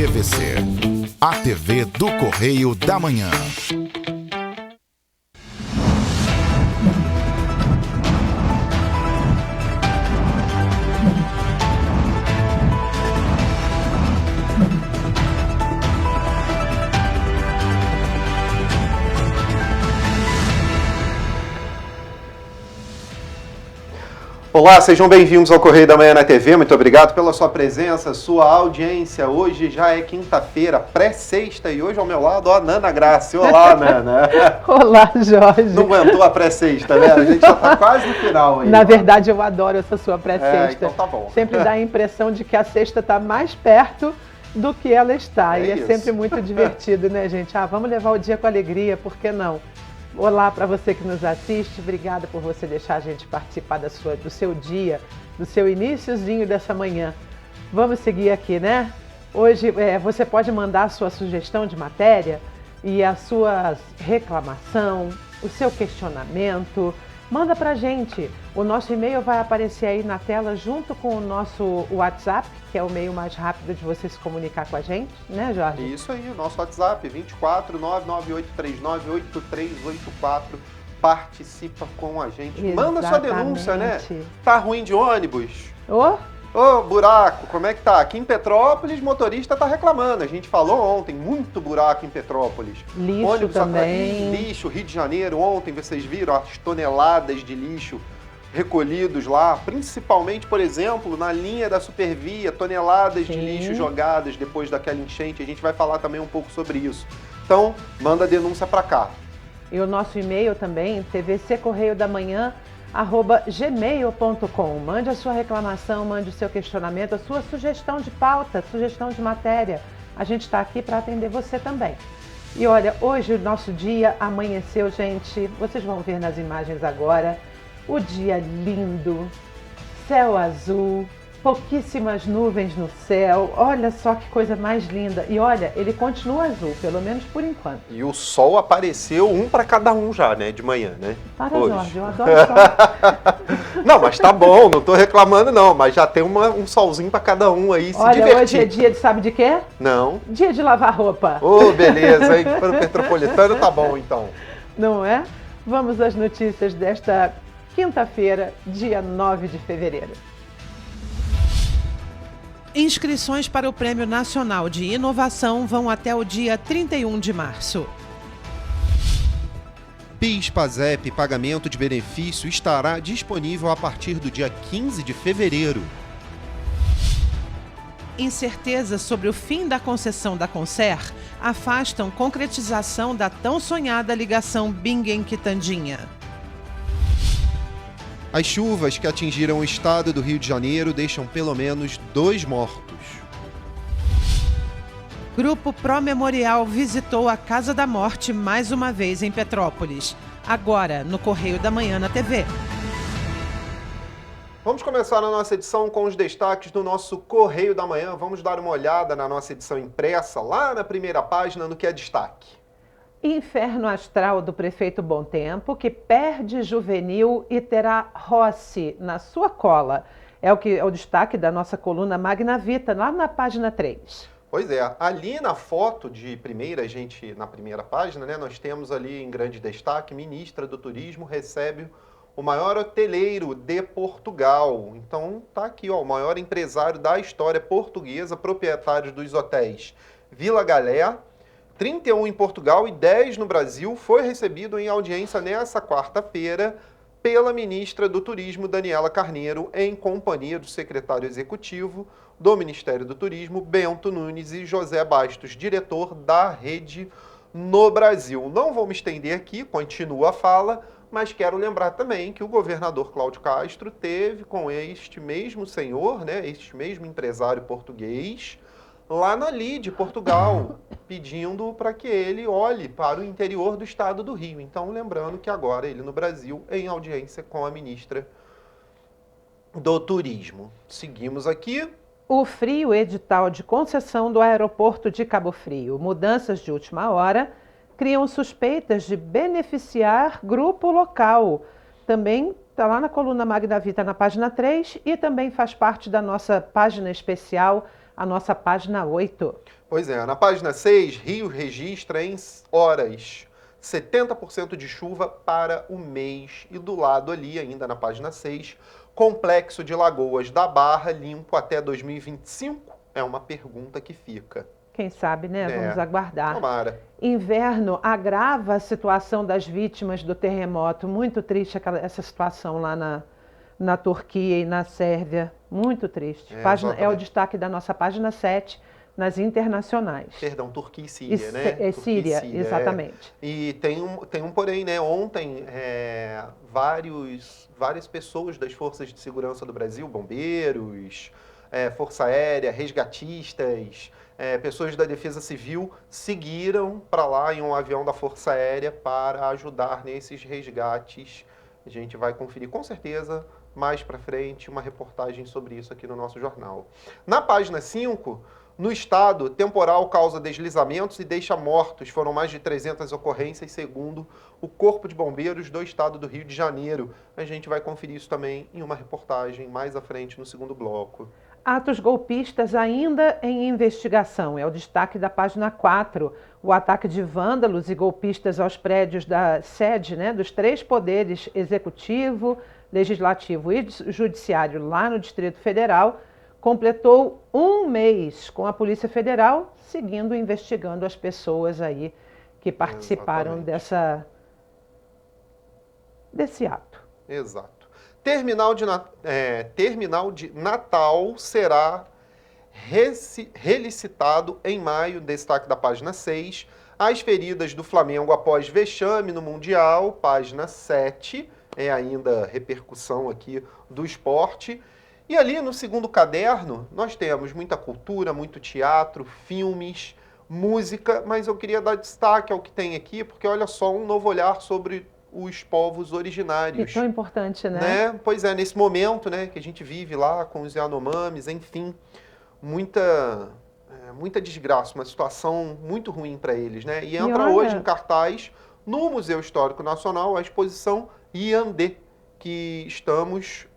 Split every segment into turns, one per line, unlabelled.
TVC, a TV do Correio da Manhã.
Olá, sejam bem-vindos ao Correio da Manhã na TV. Muito obrigado pela sua presença, sua audiência. Hoje já é quinta-feira, pré-sexta, e hoje ao meu lado a Nana Graça. Olá, Nana.
Olá, Jorge.
Não aguentou a pré-sexta, né? A gente já tá quase no final aí.
Na verdade, eu adoro essa sua pré-sexta.
Então tá bom.
Sempre dá a impressão de que a sexta tá mais perto do que ela está. E é sempre muito divertido, né, gente? Vamos levar o dia com alegria, por que não? Olá para você que nos assiste, obrigada por você deixar a gente participar do seu dia, do seu iniciozinho dessa manhã. Vamos seguir aqui, né? Hoje você pode mandar a sua sugestão de matéria e a sua reclamação, o seu questionamento. Manda pra gente. O nosso e-mail vai aparecer aí na tela junto com o nosso WhatsApp, que é o meio mais rápido de você se comunicar com a gente, né, Jorge?
Isso aí, o nosso WhatsApp, 24998398384. Participa com a gente.
Exatamente.
Manda sua denúncia, né? Tá ruim de ônibus?
Ô,
buraco, como é que tá? Aqui em Petrópolis, motorista tá reclamando. A gente falou ontem, muito buraco em Petrópolis.
Lixo
ônibus
também.
Lixo, Rio de Janeiro, ontem vocês viram as toneladas de lixo recolhidos lá, principalmente, por exemplo, na linha da Supervia, toneladas de lixo jogadas depois daquela enchente. A gente vai falar também um pouco sobre isso. Então, manda a denúncia pra cá.
E o nosso e-mail também, tvccorreiodamanhã@gmail.com. Mande a sua reclamação, mande o seu questionamento, a sua sugestão de pauta, sugestão de matéria. A gente está aqui para atender você também. E olha, hoje o nosso dia amanheceu, gente. Vocês vão ver nas imagens agora. O dia lindo, céu azul, pouquíssimas nuvens no céu. Olha só que coisa mais linda. E olha, ele continua azul, pelo menos por enquanto.
E o sol apareceu, um para cada um já, né? De manhã, né?
Para,
hoje.
Jorge, eu adoro sol.
Não, mas tá bom, não tô reclamando não, mas já tem um solzinho para cada um aí se divertir.
Olha, hoje é dia de sabe de quê?
Não.
Dia de lavar roupa.
Ô, beleza, hein? Para o Petropolitano tá bom, então.
Não é? Vamos às notícias desta quinta-feira, dia 9 de fevereiro.
Inscrições para o Prêmio Nacional de Inovação vão até o dia 31 de março.
PIS, PASEP, pagamento de benefício estará disponível a partir do dia 15 de fevereiro.
Incertezas sobre o fim da concessão da Concer afastam concretização da tão sonhada ligação Bingen-Quitandinha.
As chuvas que atingiram o estado do Rio de Janeiro deixam pelo menos 2 mortos.
Grupo Pró-Memorial visitou a Casa da Morte mais uma vez em Petrópolis. Agora, no Correio da Manhã na TV.
Vamos começar a nossa edição com os destaques do nosso Correio da Manhã. Vamos dar uma olhada na nossa edição impressa, lá na primeira página, no que é destaque.
Inferno astral do prefeito Bom Tempo, que perde Juvenil e terá Rossi na sua cola. É o destaque da nossa coluna Magna Vita, lá na página 3.
Pois é, ali na foto de primeira, na primeira página, né, nós temos ali em grande destaque, ministra do Turismo recebe o maior hoteleiro de Portugal. Então tá aqui, ó, o maior empresário da história portuguesa, proprietário dos hotéis Vila Galé, 31 em Portugal e 10 no Brasil, foi recebido em audiência nessa quarta-feira pela ministra do Turismo, Daniela Carneiro, em companhia do secretário executivo do Ministério do Turismo, Bento Nunes, e José Bastos, diretor da rede no Brasil. Não vou me estender aqui, continua a fala, mas quero lembrar também que o governador Cláudio Castro teve com este mesmo senhor, né, este mesmo empresário português, lá na LIDE, Portugal, pedindo para que ele olhe para o interior do estado do Rio. Então, lembrando que agora ele no Brasil, em audiência com a ministra do Turismo. Seguimos aqui.
O frio edital de concessão do aeroporto de Cabo Frio. Mudanças de última hora criam suspeitas de beneficiar grupo local. Também está lá na coluna Magna Vita, na página 3, e também faz parte da nossa página especial a nossa página 8.
Pois é, na página 6, Rio registra em horas 70% de chuva para o mês. E do lado ali, ainda na página 6, Complexo de Lagoas da Barra limpo até 2025? É uma pergunta que fica.
Quem sabe, né? Vamos aguardar.
Tomara.
Inverno agrava a situação das vítimas do terremoto. Muito triste essa situação lá na Turquia e na Sérvia. Muito triste. É o destaque da nossa página 7, nas internacionais.
Perdão, Turquia e Síria, né?
Síria, exatamente.
E tem um porém, né? Ontem, várias pessoas das forças de segurança do Brasil, bombeiros, Força Aérea, resgatistas, pessoas da Defesa Civil, seguiram para lá em um avião da Força Aérea para ajudar nesses resgates. A gente vai conferir com certeza mais para frente uma reportagem sobre isso aqui no nosso jornal. Na página 5, no estado, temporal causa deslizamentos e deixa mortos. Foram mais de 300 ocorrências, segundo o Corpo de Bombeiros do estado do Rio de Janeiro. A gente vai conferir isso também em uma reportagem mais à frente no segundo bloco.
Atos golpistas ainda em investigação. É o destaque da página 4. O ataque de vândalos e golpistas aos prédios da sede, né, dos 3 poderes, executivo, legislativo e judiciário lá no Distrito Federal, completou 1 mês com a Polícia Federal, seguindo e investigando as pessoas aí que participaram desse ato.
Exato. Terminal de Natal será relicitado em maio, destaque da página 6. As feridas do Flamengo após vexame no Mundial, página 7. É ainda repercussão aqui do esporte. E ali no segundo caderno, nós temos muita cultura, muito teatro, filmes, música, mas eu queria dar destaque ao que tem aqui, porque olha só, um novo olhar sobre os povos originários.
E tão importante, né?
Pois é, nesse momento, né, que a gente vive lá com os Yanomamis, enfim, muita desgraça, uma situação muito ruim para eles, né? E entra hoje em cartaz no Museu Histórico Nacional a exposição Yandê, que estamos,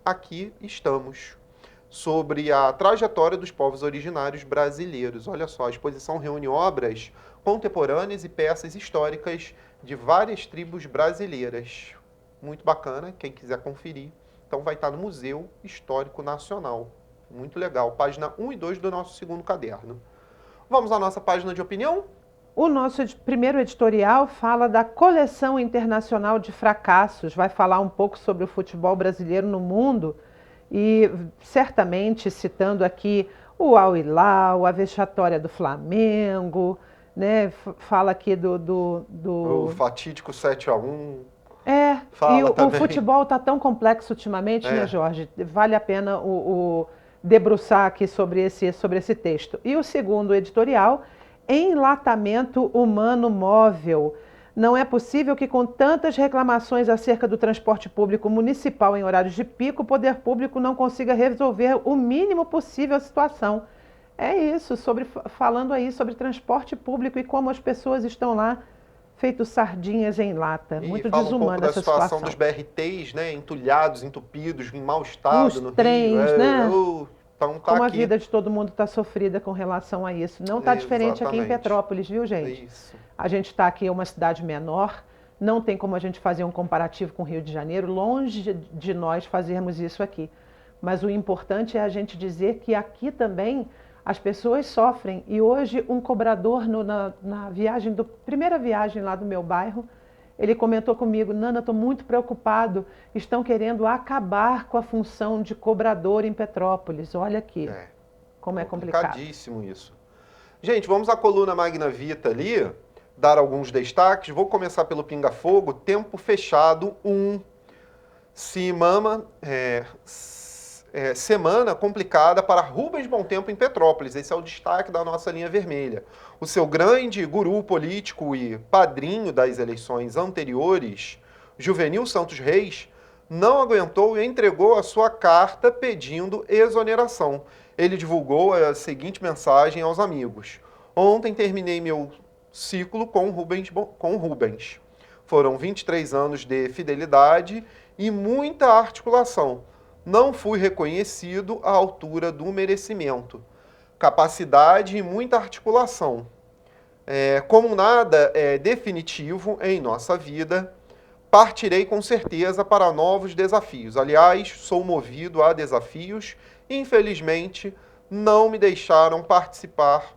sobre a trajetória dos povos originários brasileiros. Olha só, a exposição reúne obras contemporâneas e peças históricas de várias tribos brasileiras. Muito bacana, quem quiser conferir. Então vai estar no Museu Histórico Nacional. Muito legal. Página 1 e 2 do nosso segundo caderno. Vamos à nossa página de opinião?
O nosso primeiro editorial fala da coleção internacional de fracassos. Vai falar um pouco sobre o futebol brasileiro no mundo e certamente citando aqui o Al Hilal, a vexatória do Flamengo, né? Fala aqui
o fatídico 7-1.
O futebol está tão complexo ultimamente, né, Jorge? Vale a pena debruçar aqui sobre esse texto. E o segundo editorial, enlatamento humano móvel. Não é possível que, com tantas reclamações acerca do transporte público municipal em horários de pico, o poder público não consiga resolver o mínimo possível a situação. É isso, falando aí sobre transporte público e como as pessoas estão lá feito sardinhas em lata. Muito desumana essa situação.
Da situação dos BRTs, né, entulhados, entupidos, em mau estado no
trens,
Rio.
né?
Então,
como a vida de todo mundo está sofrida com relação a isso. Não está diferente aqui em Petrópolis, viu, gente?
Isso.
A gente está aqui em uma cidade menor, não tem como a gente fazer um comparativo com o Rio de Janeiro, longe de nós fazermos isso aqui. Mas o importante é a gente dizer que aqui também as pessoas sofrem. E hoje um cobrador na primeira viagem lá do meu bairro, ele comentou comigo: Nana, estou muito preocupado, estão querendo acabar com a função de cobrador em Petrópolis. Olha aqui como é complicado.
Complicadíssimo isso. Gente, vamos à coluna Magna Vita ali, dar alguns destaques. Vou começar pelo Pinga Fogo. Tempo fechado 1. Semana complicada para Rubens Bom Tempo em Petrópolis. Esse é o destaque da nossa linha vermelha. O seu grande guru político e padrinho das eleições anteriores, Juvenil Santos Reis, não aguentou e entregou a sua carta pedindo exoneração. Ele divulgou a seguinte mensagem aos amigos: ontem terminei meu ciclo com Rubens. Foram 23 anos de fidelidade e muita articulação. Não fui reconhecido à altura do merecimento. capacidade e muita articulação. Como nada é definitivo em nossa vida, partirei com certeza para novos desafios. Aliás, sou movido a desafios. Infelizmente, não me deixaram praticar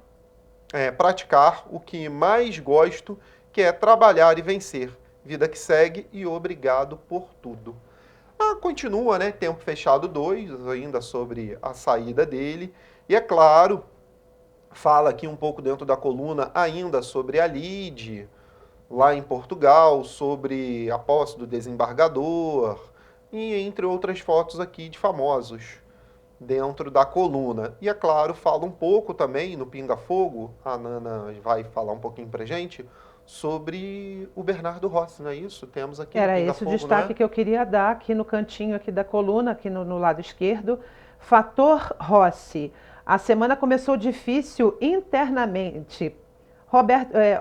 o que mais gosto, que é trabalhar e vencer. Vida que segue e obrigado por tudo. Continua, né? Tempo Fechado 2, ainda sobre a saída dele. E é claro, fala aqui um pouco dentro da coluna ainda sobre a Lide, lá em Portugal, sobre a posse do desembargador, e entre outras fotos aqui de famosos dentro da coluna. E é claro, fala um pouco também no Pinga Fogo, a Nana vai falar um pouquinho pra gente, sobre o Bernardo Rossi, não é isso? Temos aqui
Era
no Pinga
esse o
Fogo,
destaque,
né?
que eu queria dar aqui no cantinho aqui da coluna, aqui no lado esquerdo. Fator Rossi. A semana começou difícil internamente.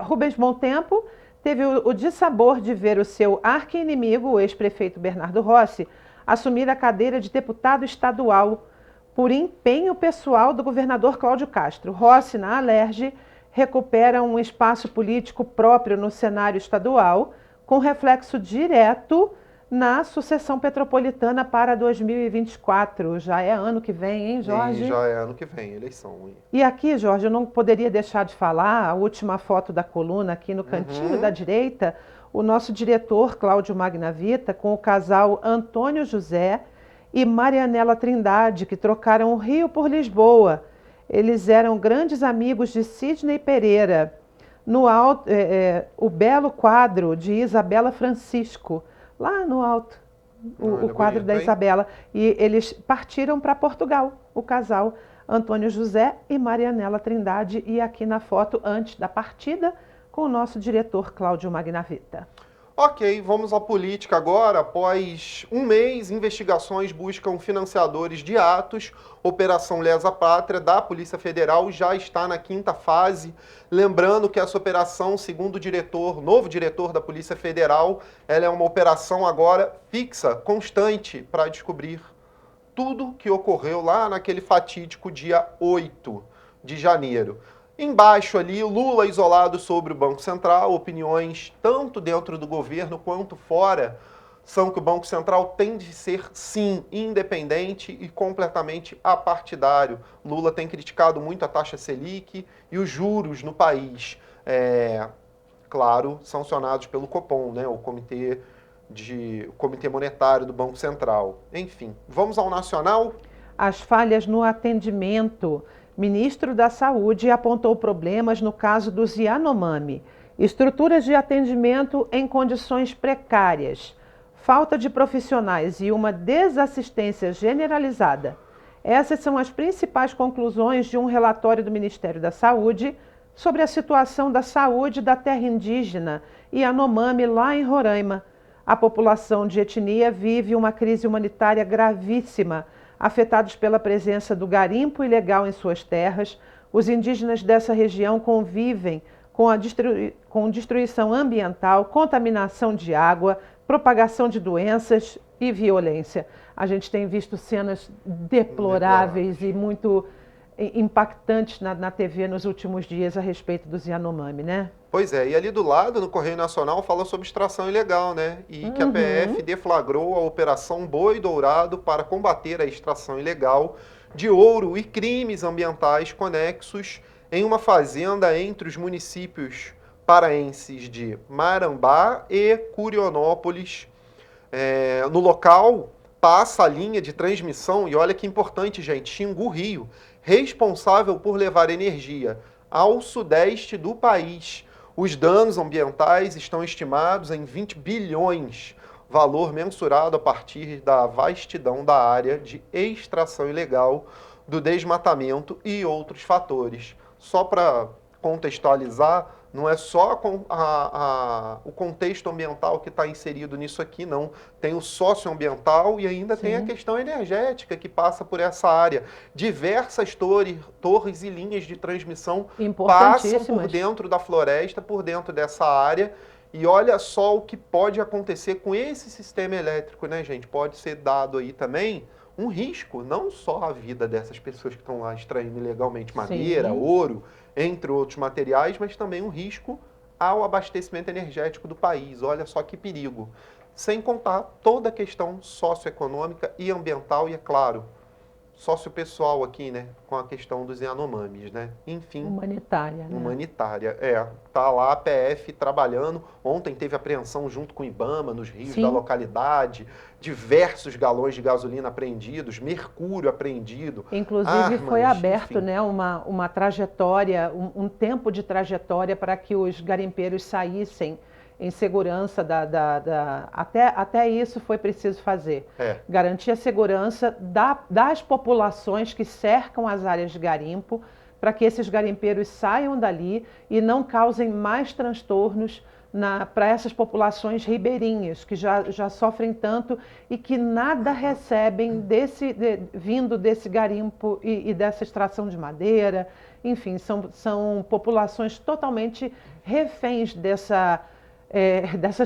Rubens Bom Tempo teve o dissabor de ver o seu arqui-inimigo, o ex-prefeito Bernardo Rossi, assumir a cadeira de deputado estadual por empenho pessoal do governador Cláudio Castro. Rossi, na Alerj, recupera um espaço político próprio no cenário estadual, com reflexo direto na sucessão petropolitana para 2024. Já é ano que vem, hein, Jorge?
E já é ano que vem, eleição.
E aqui, Jorge, eu não poderia deixar de falar, a última foto da coluna aqui no cantinho da direita, o nosso diretor Cláudio Magnavita com o casal Antônio José e Marianela Trindade, que trocaram o Rio por Lisboa. Eles eram grandes amigos de Sidney Pereira. No alto, o belo quadro de Isabela Francisco, lá no alto, o quadro
bonito,
da
hein?
Isabela. E eles partiram para Portugal, o casal Antônio José e Marianela Trindade. E aqui na foto, antes da partida, com o nosso diretor Cláudio Magnavita.
Ok, vamos à política agora. Após um mês, investigações buscam financiadores de atos. Operação Lesa Pátria da Polícia Federal já está na 5ª fase. Lembrando que essa operação, segundo o novo diretor da Polícia Federal, ela é uma operação agora fixa, constante, para descobrir tudo que ocorreu lá naquele fatídico dia 8 de janeiro. Embaixo ali, Lula isolado sobre o Banco Central, opiniões tanto dentro do governo quanto fora são que o Banco Central tem de ser, sim, independente e completamente apartidário. Lula tem criticado muito a taxa Selic e os juros no país, claro, sancionados pelo Copom, né, o Comitê Monetário do Banco Central. Enfim, vamos ao nacional?
As falhas no atendimento. Ministro da Saúde apontou problemas no caso dos Yanomami. Estruturas de atendimento em condições precárias, falta de profissionais e uma desassistência generalizada. Essas são as principais conclusões de um relatório do Ministério da Saúde sobre a situação da saúde da terra indígena Yanomami lá em Roraima. A população de etnia vive uma crise humanitária gravíssima, afetados pela presença do garimpo ilegal em suas terras. Os indígenas dessa região convivem com destruição ambiental, contaminação de água, propagação de doenças e violência. A gente tem visto cenas deploráveis e muito impactantes na TV nos últimos dias a respeito dos Yanomami, né?
Pois é, e ali do lado, no Correio Nacional, fala sobre extração ilegal, né? E que a PF deflagrou a Operação Boi Dourado para combater a extração ilegal de ouro e crimes ambientais conexos em uma fazenda entre os municípios paraenses de Marambá e Curionópolis. No local, passa a linha de transmissão, e olha que importante, gente, Xingu Rio, responsável por levar energia ao sudeste do país. Os danos ambientais estão estimados em 20 bilhões, valor mensurado a partir da vastidão da área de extração ilegal, do desmatamento e outros fatores. Só para contextualizar, não é só o contexto ambiental que está inserido nisso aqui, não. Tem o socioambiental e ainda tem a questão energética que passa por essa área. Diversas torres e linhas de transmissão passam por dentro da floresta, por dentro dessa área. E olha só o que pode acontecer com esse sistema elétrico, né, gente? Pode ser dado aí também um risco, não só à vida dessas pessoas que estão lá extraindo ilegalmente madeira, ouro, entre outros materiais, mas também um risco ao abastecimento energético do país. Olha só que perigo. Sem contar toda a questão socioeconômica e ambiental e, é claro, sociopessoal aqui, né, com a questão dos Yanomamis, né? Enfim.
Humanitária, né?
Humanitária, tá lá a PF trabalhando. Ontem teve apreensão junto com o IBAMA nos rios da localidade, diversos galões de gasolina apreendidos, mercúrio apreendido.
Inclusive
armas,
foi aberto,
enfim,
né, uma trajetória, um tempo de trajetória para que os garimpeiros saíssem em segurança até isso foi preciso fazer. Garantir a segurança das populações que cercam as áreas de garimpo, para que esses garimpeiros saiam dali e não causem mais transtornos para essas populações ribeirinhas, que já sofrem tanto e que nada recebem vindo desse garimpo e dessa extração de madeira. Enfim, são populações totalmente reféns dessas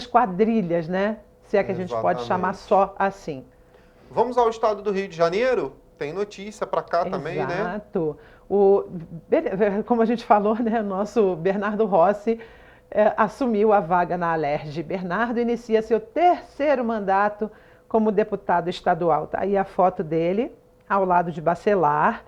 quadrilhas, né? Se é que a gente pode chamar só assim.
Vamos ao estado do Rio de Janeiro? Tem notícia para cá também, né?
Exato. Como a gente falou, né? O nosso Bernardo Rossi assumiu a vaga na Alerj. Bernardo inicia seu 3º mandato como deputado estadual. Tá aí a foto dele, ao lado de Bacelar,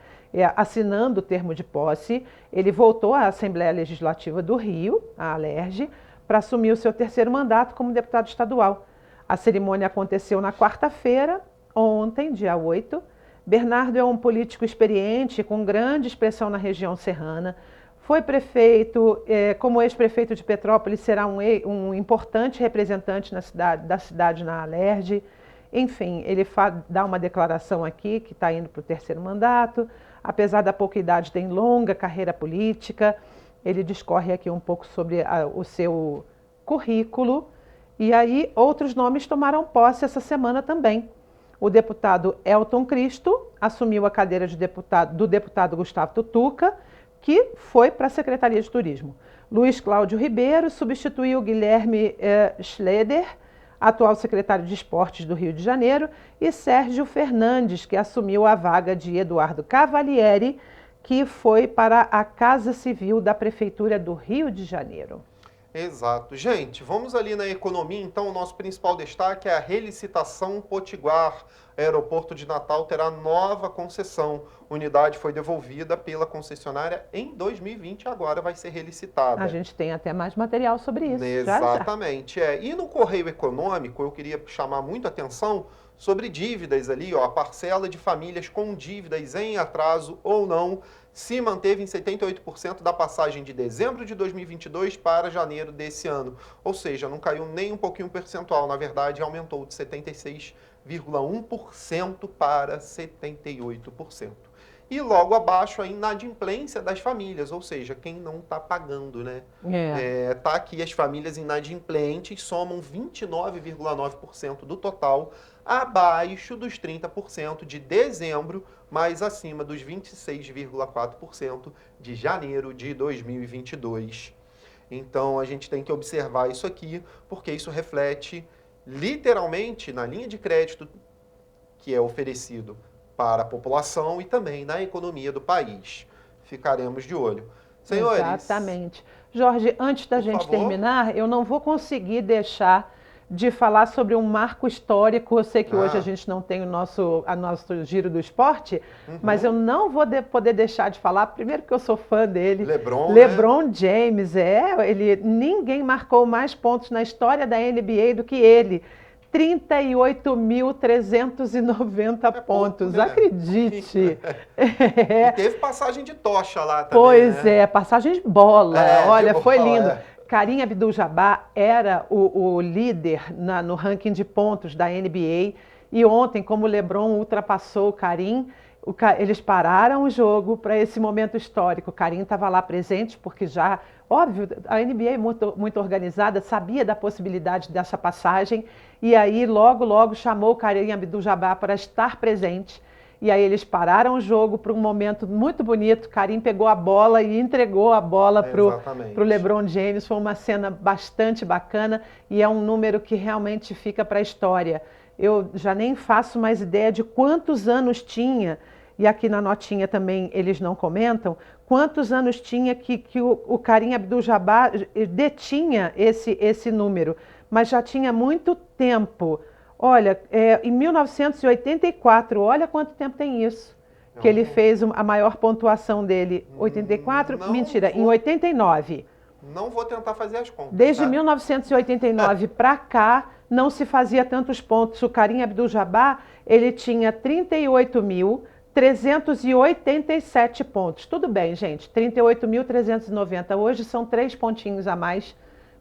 assinando o termo de posse. Ele voltou à Assembleia Legislativa do Rio, a Alerj, para assumir o seu 3º mandato como deputado estadual. A cerimônia aconteceu na quarta-feira, ontem, dia 8. Bernardo é um político experiente, com grande expressão na região serrana. Foi prefeito, como ex-prefeito de Petrópolis, será um importante representante da cidade na Alerj. Enfim, ele dá uma declaração aqui que está indo para o 3º mandato. Apesar da pouca idade, tem longa carreira política. Ele discorre aqui um pouco sobre o seu currículo. E aí, outros nomes tomaram posse essa semana também. O deputado Elton Cristo assumiu a cadeira do deputado Gustavo Tutuca, que foi para a Secretaria de Turismo. Luiz Cláudio Ribeiro substituiu Guilherme Schleder, atual secretário de Esportes do Rio de Janeiro, e Sérgio Fernandes, que assumiu a vaga de Eduardo Cavalieri, que foi para a Casa Civil da Prefeitura do Rio de Janeiro.
Exato. Gente, vamos ali na economia, então. O nosso principal destaque é a relicitação Potiguar. Aeroporto de Natal terá nova concessão. Unidade foi devolvida pela concessionária em 2020 e agora vai ser relicitada.
A gente tem até mais material sobre isso.
Exatamente. E no Correio Econômico, eu queria chamar muito a atenção sobre dívidas ali, a parcela de famílias com dívidas em atraso ou não se manteve em 78% da passagem de dezembro de 2022 para janeiro desse ano. Ou seja, não caiu nem um pouquinho percentual, na verdade aumentou de 76,1% para 78%. E logo abaixo a inadimplência das famílias, ou seja, quem não está pagando, né? Tá aqui, as famílias inadimplentes somam 29,9% do total, abaixo dos 30% de dezembro, mas acima dos 26,4% de janeiro de 2022. Então, a gente tem que observar isso aqui, porque isso reflete literalmente na linha de crédito que é oferecido para a população e também na economia do país. Ficaremos de olho. Senhores...
Exatamente. Jorge, antes da gente terminar, eu não vou conseguir deixar de falar sobre um marco histórico. Eu sei que hoje a gente não tem o nosso giro do esporte, mas eu não vou poder deixar de falar, primeiro que eu sou fã dele. LeBron James, ninguém marcou mais pontos na história da NBA do que ele. 38.390 pontos, né? Acredite.
E teve passagem de tocha lá também.
Pois é, passagem de bola. Olha, foi lindo. Kareem Abdul-Jabbar era o líder no ranking de pontos da NBA. E ontem, como o LeBron ultrapassou o Kareem, eles pararam o jogo para esse momento histórico. O Kareem estava lá presente, porque já, óbvio, a NBA é muito organizada, sabia da possibilidade dessa passagem. E aí, logo chamou o Kareem Abdul-Jabbar para estar presente. E aí eles pararam o jogo para um momento muito bonito. Kareem pegou a bola e entregou a bola para o LeBron James. Foi uma cena bastante bacana e é um número que realmente fica para a história. eu já nem faço mais ideia de quantos anos tinha, e aqui na notinha também eles não comentam, quantos anos tinha que o Karim Abdul-Jabbar detinha esse número, mas já tinha muito tempo. Olha, em 1984, olha quanto tempo tem isso, que ele fez a maior pontuação dele. 84? Mentira, em 89.
Não vou tentar fazer as contas.
Desde 1989 para cá, não se fazia tantos pontos. O Karim Abdul-Jabbar, ele tinha 38.387 pontos. Tudo bem, gente, 38.390. Hoje são 3 pontinhos a mais,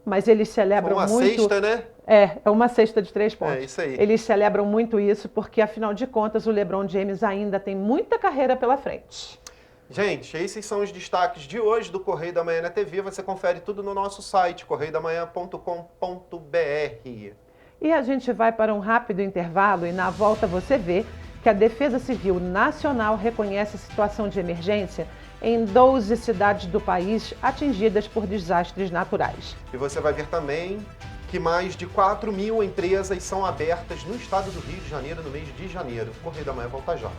mas eles celebram muito...
Uma sexta, né?
É uma cesta de 3 pontos.
É isso aí.
Eles celebram muito isso porque, afinal de contas, o LeBron James ainda tem muita carreira pela frente.
Gente, esses são os destaques de hoje do Correio da Manhã na TV. Você confere tudo no nosso site, correiodamanhã.com.br.
E a gente vai para um rápido intervalo e na volta você vê que a Defesa Civil Nacional reconhece a situação de emergência em 12 cidades do país atingidas por desastres naturais.
E você vai ver também que mais de 4.000 empresas são abertas no estado do Rio de Janeiro no mês de janeiro. Correio da Manhã volta já.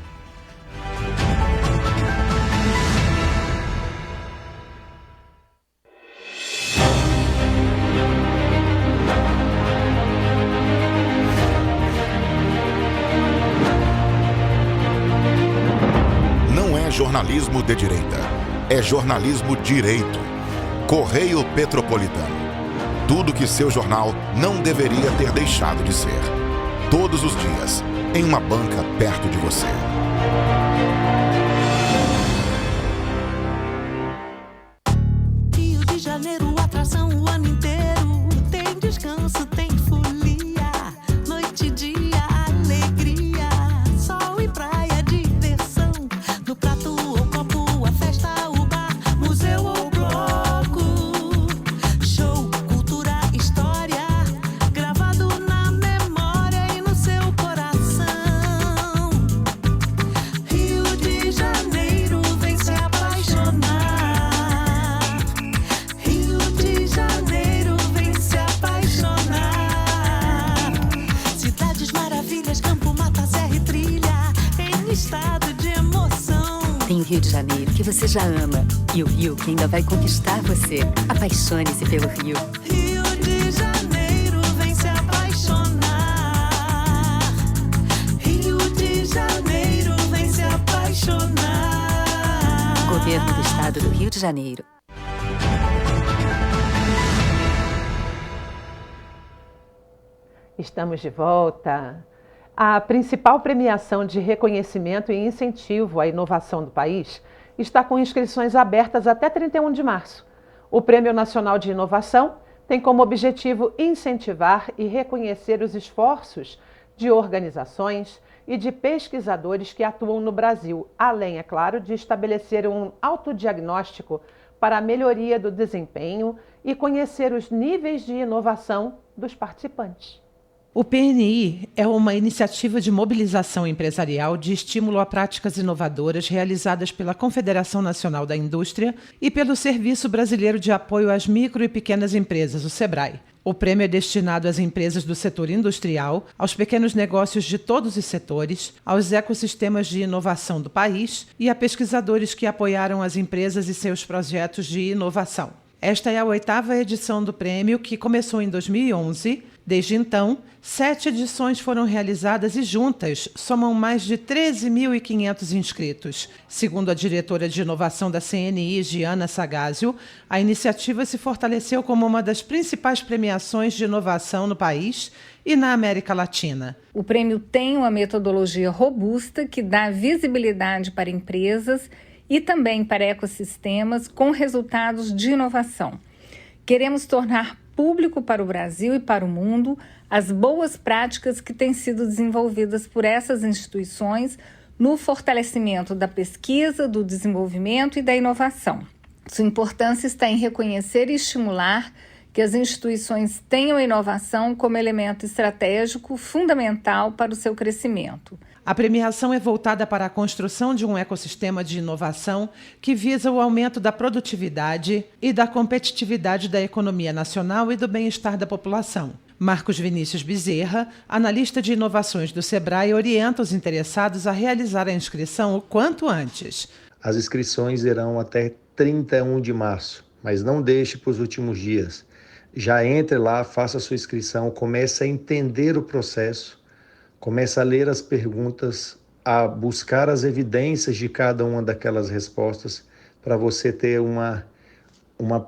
Não é jornalismo de direita, é jornalismo direito. Correio Petropolitano. Tudo que seu jornal não deveria ter deixado de ser. Todos os dias, em uma banca perto de você.
Rio de Janeiro, atração o ano inteiro. Tem descanso, tem folia. Noite e dia, alegria. Sol e praia, diversão. No prato ou copo, a festa, o bar, museu ou bloco. Show, cultura, história. Gravado na memória e no seu coração. Rio de Janeiro, vem se apaixonar. Rio de Janeiro, vem se apaixonar. Cidades maravilhas, campo, mata, serra e trilha, em estado de emoção.
Tem o Rio de Janeiro, que você já ama, e o Rio que ainda vai conquistar você. Apaixone-se pelo Rio.
Rio de Janeiro, vem se apaixonar. Rio de Janeiro, vem se apaixonar.
Governo do Estado do Rio de Janeiro.
Estamos de volta. A principal premiação de reconhecimento e incentivo à inovação do país está com inscrições abertas até 31 de março. O Prêmio Nacional de Inovação tem como objetivo incentivar e reconhecer os esforços de organizações e de pesquisadores que atuam no Brasil, além, é claro, de estabelecer um autodiagnóstico para a melhoria do desempenho e conhecer os níveis de inovação dos participantes.
O PNI é uma iniciativa de mobilização empresarial de estímulo a práticas inovadoras realizadas pela Confederação Nacional da Indústria e pelo Serviço Brasileiro de Apoio às Micro e Pequenas Empresas, o SEBRAE. O prêmio é destinado às empresas do setor industrial, aos pequenos negócios de todos os setores, aos ecossistemas de inovação do país e a pesquisadores que apoiaram as empresas e seus projetos de inovação. Esta é a 8ª edição do prêmio, que começou em 2011. Desde então, 7 edições foram realizadas e juntas somam mais de 13.500 inscritos. Segundo a diretora de inovação da CNI, Giana Sagazio, a iniciativa se fortaleceu como uma das principais premiações de inovação no país e na América Latina.
O prêmio tem uma metodologia robusta que dá visibilidade para empresas e também para ecossistemas com resultados de inovação. Queremos tornar público para o Brasil e para o mundo as boas práticas que têm sido desenvolvidas por essas instituições no fortalecimento da pesquisa, do desenvolvimento e da inovação. Sua importância está em reconhecer e estimular que as instituições tenham a inovação como elemento estratégico fundamental para o seu crescimento.
A premiação é voltada para a construção de um ecossistema de inovação que visa o aumento da produtividade e da competitividade da economia nacional e do bem-estar da população. Marcos Vinícius Bezerra, analista de inovações do Sebrae, orienta os interessados a realizar a inscrição o quanto antes.
As inscrições irão até 31 de março, mas não deixe para os últimos dias. Já entre lá, faça a sua inscrição, comece a entender o processo, comece a ler as perguntas, a buscar as evidências de cada uma daquelas respostas para você ter uma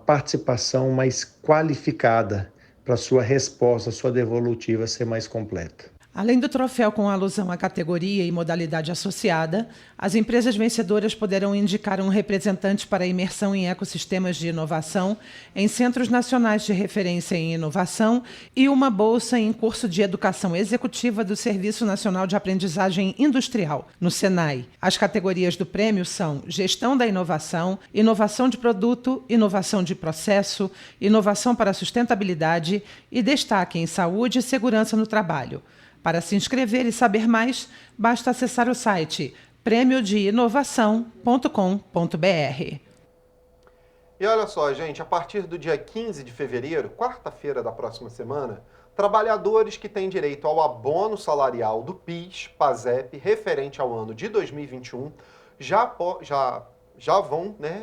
participação mais qualificada para a sua resposta, a sua devolutiva ser mais completa.
Além do troféu com alusão à categoria e modalidade associada, as empresas vencedoras poderão indicar um representante para a imersão em ecossistemas de inovação em centros nacionais de referência em inovação e uma bolsa em curso de educação executiva do Serviço Nacional de Aprendizagem Industrial, no SENAI. As categorias do prêmio são Gestão da Inovação, Inovação de Produto, Inovação de Processo, Inovação para a Sustentabilidade e Destaque em Saúde e Segurança no Trabalho. Para se inscrever e saber mais, basta acessar o site premiodeinovação.com.br.
E olha só, gente, a partir do dia 15 de fevereiro, quarta-feira da próxima semana, trabalhadores que têm direito ao abono salarial do PIS, PASEP, referente ao ano de 2021, já vão,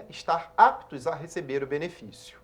estar aptos a receber o benefício.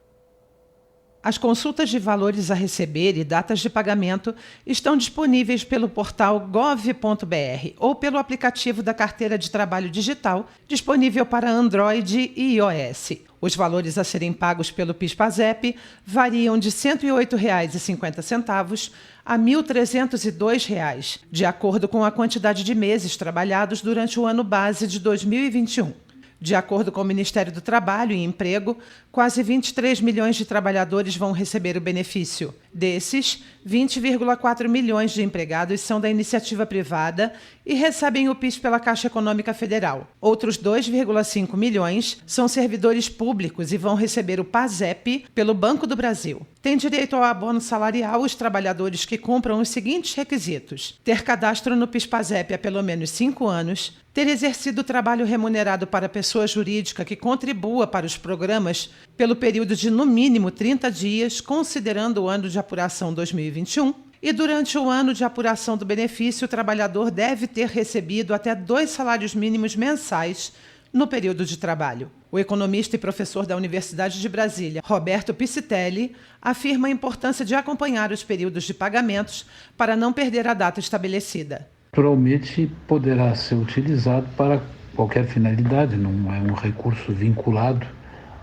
As consultas de valores a receber e datas de pagamento estão disponíveis pelo portal gov.br ou pelo aplicativo da Carteira de Trabalho Digital, disponível para Android e iOS. Os valores a serem pagos pelo PIS/PASEP variam de R$ 108,50 a R$ 1.302, de acordo com a quantidade de meses trabalhados durante o ano base de 2021. De acordo com o Ministério do Trabalho e Emprego, quase 23 milhões de trabalhadores vão receber o benefício. Desses, 20,4 milhões de empregados são da iniciativa privada e recebem o PIS pela Caixa Econômica Federal. Outros 2,5 milhões são servidores públicos e vão receber o PASEP pelo Banco do Brasil. Tem direito ao abono salarial os trabalhadores que cumpram os seguintes requisitos: ter cadastro no PIS/PASEP há pelo menos 5 anos, ter exercido trabalho remunerado para pessoa jurídica que contribua para os programas pelo período de no mínimo 30 dias, considerando o ano de apuração 2021, e durante o ano de apuração do benefício, o trabalhador deve ter recebido até 2 salários mínimos mensais no período de trabalho. O economista e professor da Universidade de Brasília, Roberto Piscitelli, afirma a importância de acompanhar os períodos de pagamentos para não perder a data estabelecida.
Naturalmente, poderá ser utilizado para qualquer finalidade, não é um recurso vinculado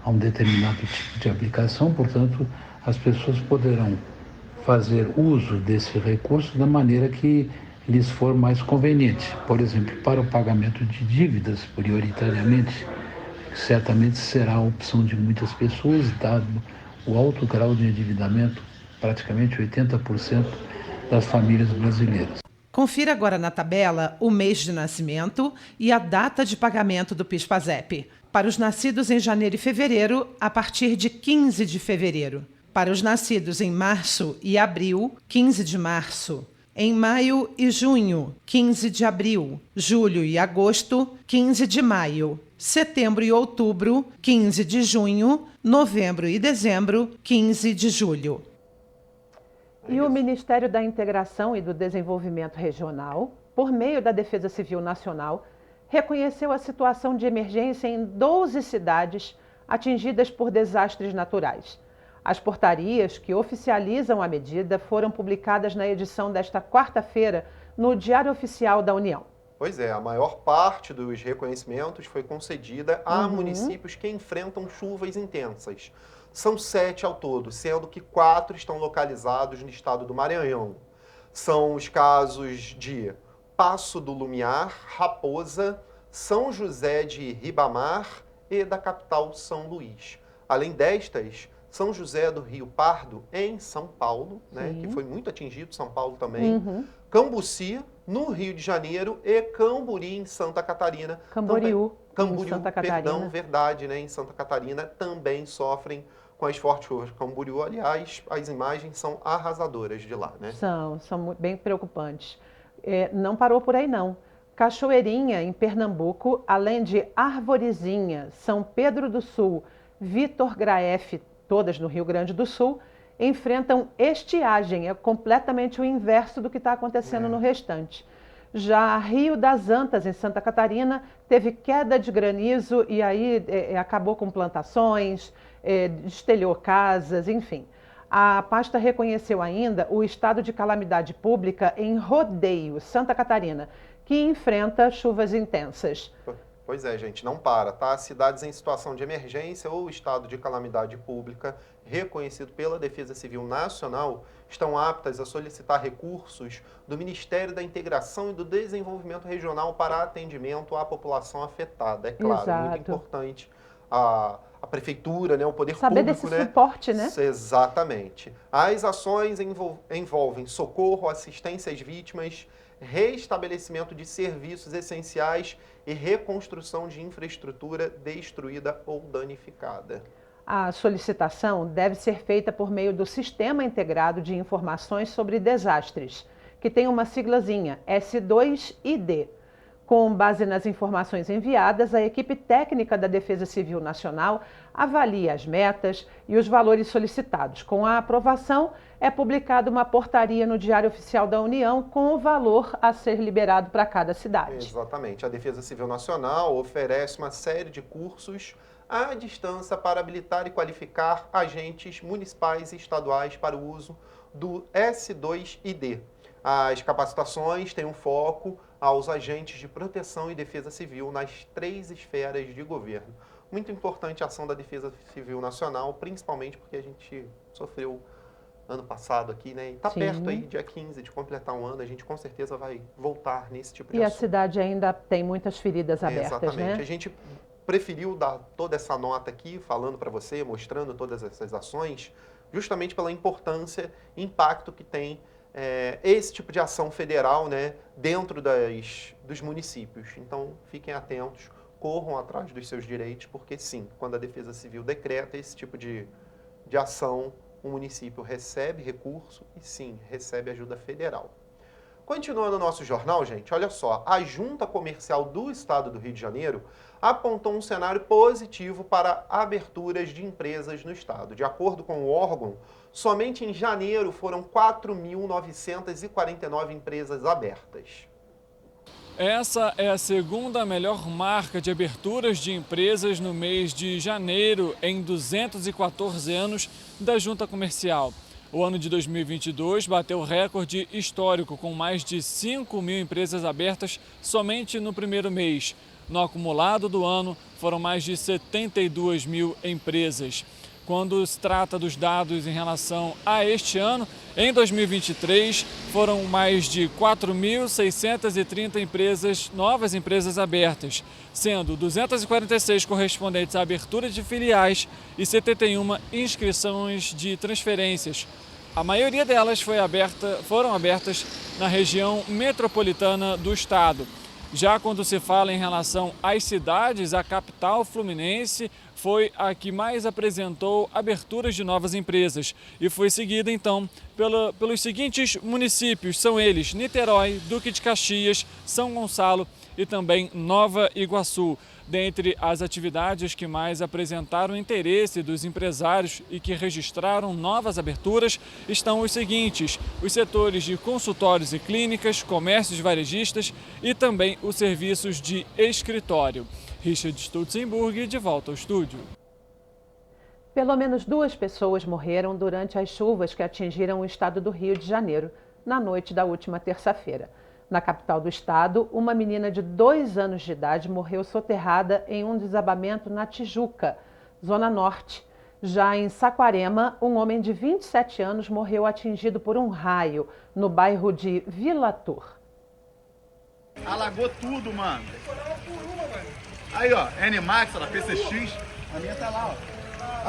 a um determinado tipo de aplicação, portanto, as pessoas poderão fazer uso desse recurso da maneira que lhes for mais conveniente. Por exemplo, para o pagamento de dívidas, prioritariamente, certamente será a opção de muitas pessoas, dado o alto grau de endividamento, praticamente 80% das famílias brasileiras.
Confira agora na tabela o mês de nascimento e a data de pagamento do PIS/PASEP. Para os nascidos em janeiro e fevereiro, a partir de 15 de fevereiro. Para os nascidos em março e abril, 15 de março. Em maio e junho, 15 de abril. Julho e agosto, 15 de maio. Setembro e outubro, 15 de junho. Novembro e dezembro, 15 de julho.
E o Ministério da Integração e do Desenvolvimento Regional, por meio da Defesa Civil Nacional, reconheceu a situação de emergência em 12 cidades atingidas por desastres naturais. As portarias que oficializam a medida foram publicadas na edição desta quarta-feira no Diário Oficial da União.
Pois é, a maior parte dos reconhecimentos foi concedida a municípios que enfrentam chuvas intensas. São 7 ao todo, sendo que 4 estão localizados no estado do Maranhão. São os casos de Passo do Lumiar, Raposa, São José de Ribamar e da capital São Luís. Além destas, São José do Rio Pardo, em São Paulo, que foi muito atingido, São Paulo também. Cambuci, no Rio de Janeiro, e Camburi, em Santa Catarina.
Camboriú,
Camboriú,
em Santa Catarina.
Perdão, verdade, em Santa Catarina também sofrem com as fortes chuvas. Camboriú, aliás, as imagens são arrasadoras de lá,
São bem preocupantes. Não parou por aí, não. Cachoeirinha, em Pernambuco, além de Arvorezinha, São Pedro do Sul, Vitor Graef, todas no Rio Grande do Sul, enfrentam estiagem, é completamente o inverso do que está acontecendo no restante. Já Rio das Antas, em Santa Catarina, teve queda de granizo e aí acabou com plantações, destelhou casas, enfim. A pasta reconheceu ainda o estado de calamidade pública em Rodeio, Santa Catarina, que enfrenta chuvas intensas.
Pois é, gente, não para, tá? Cidades em situação de emergência ou estado de calamidade pública, reconhecido pela Defesa Civil Nacional, estão aptas a solicitar recursos do Ministério da Integração e do Desenvolvimento Regional para atendimento à população afetada. É claro,
Exato.
muito importante a prefeitura, né, o poder
Saber
público,
desse suporte, né?
Exatamente. As ações envolvem socorro, assistência às vítimas, reestabelecimento de serviços essenciais e reconstrução de infraestrutura destruída ou danificada.
A solicitação deve ser feita por meio do Sistema Integrado de Informações sobre Desastres, que tem uma siglazinha S2ID. Com base nas informações enviadas, a equipe técnica da Defesa Civil Nacional avalia as metas e os valores solicitados. Com a aprovação, é publicada uma portaria no Diário Oficial da União com o valor a ser liberado para cada cidade.
Exatamente. A Defesa Civil Nacional oferece uma série de cursos à distância para habilitar e qualificar agentes municipais e estaduais para o uso do S2ID. As capacitações têm um foco aos agentes de proteção e defesa civil nas 3 esferas de governo. Muito importante a ação da Defesa Civil Nacional, principalmente porque a gente sofreu ano passado aqui, né? E está perto aí, dia 15, de completar um ano, a gente com certeza vai voltar nesse tipo de assunto.
E a cidade ainda tem muitas feridas abertas,
exatamente.
né?
A gente preferiu dar toda essa nota aqui, falando para você, mostrando todas essas ações, justamente pela importância e impacto que tem esse tipo de ação federal, né, dentro dos municípios. Então, fiquem atentos, corram atrás dos seus direitos, porque sim, quando a Defesa Civil decreta esse tipo de ação, o município recebe recurso e sim, recebe ajuda federal. Continuando o nosso jornal, gente, olha só, a Junta Comercial do Estado do Rio de Janeiro apontou um cenário positivo para aberturas de empresas no estado. De acordo com o órgão, somente em janeiro foram 4.949 empresas abertas.
Essa é a segunda melhor marca de aberturas de empresas no mês de janeiro em 214 anos da Junta Comercial. O ano de 2022 bateu recorde histórico, com mais de 5.000 empresas abertas somente no primeiro mês. No acumulado do ano, foram mais de 72.000 empresas. Quando se trata dos dados em relação a este ano, em 2023, foram mais de 4.630 novas empresas abertas, sendo 246 correspondentes à abertura de filiais e 71 inscrições de transferências. A maioria delas foram abertas na região metropolitana do estado. Já quando se fala em relação às cidades, a capital fluminense foi a que mais apresentou aberturas de novas empresas e foi seguida então pelos seguintes municípios, são eles Niterói, Duque de Caxias, São Gonçalo e também Nova Iguaçu. Dentre as atividades que mais apresentaram interesse dos empresários e que registraram novas aberturas estão os seguintes: os setores de consultórios e clínicas, comércios varejistas e também os serviços de escritório. Richard Stutzenburg, de volta ao estúdio.
Pelo menos 2 pessoas morreram durante as chuvas que atingiram o estado do Rio de Janeiro na noite da última terça-feira. Na capital do estado, uma menina de 2 anos de idade morreu soterrada em um desabamento na Tijuca, zona norte. Já em Saquarema, um homem de 27 anos morreu atingido por um raio no bairro de Vila Tur.
Alagou tudo, mano. Aí, ó, NMAX, da PCX, a minha tá lá, ó.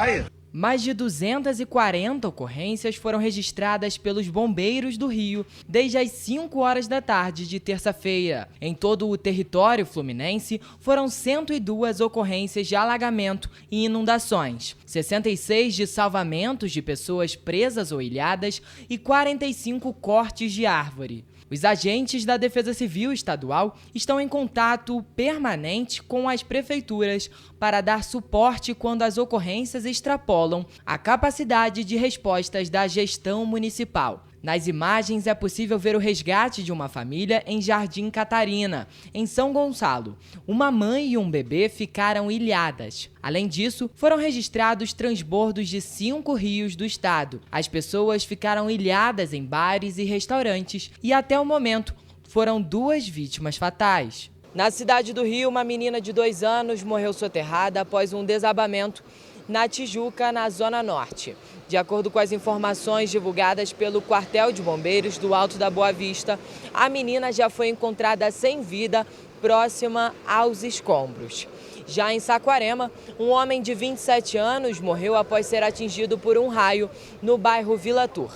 Aí.
Mais de 240 ocorrências foram registradas pelos bombeiros do Rio desde as 5 horas da tarde de terça-feira. Em todo o território fluminense, foram 102 ocorrências de alagamento e inundações, 66 de salvamentos de pessoas presas ou ilhadas e 45 cortes de árvore. Os agentes da Defesa Civil Estadual estão em contato permanente com as prefeituras para dar suporte quando as ocorrências extrapolam a capacidade de respostas da gestão municipal. Nas imagens é possível ver o resgate de uma família em Jardim Catarina, em São Gonçalo. Uma mãe e um bebê ficaram ilhadas. Além disso, foram registrados transbordos de 5 rios do estado. As pessoas ficaram ilhadas em bares e restaurantes e, até o momento, foram 2 vítimas fatais. Na cidade do Rio, uma menina de 2 anos morreu soterrada após um desabamento na Tijuca, na Zona Norte. De acordo com as informações divulgadas pelo Quartel de Bombeiros do Alto da Boa Vista, a menina já foi encontrada sem vida, próxima aos escombros. Já em Saquarema, um homem de 27 anos morreu após ser atingido por um raio no bairro Vila Tur.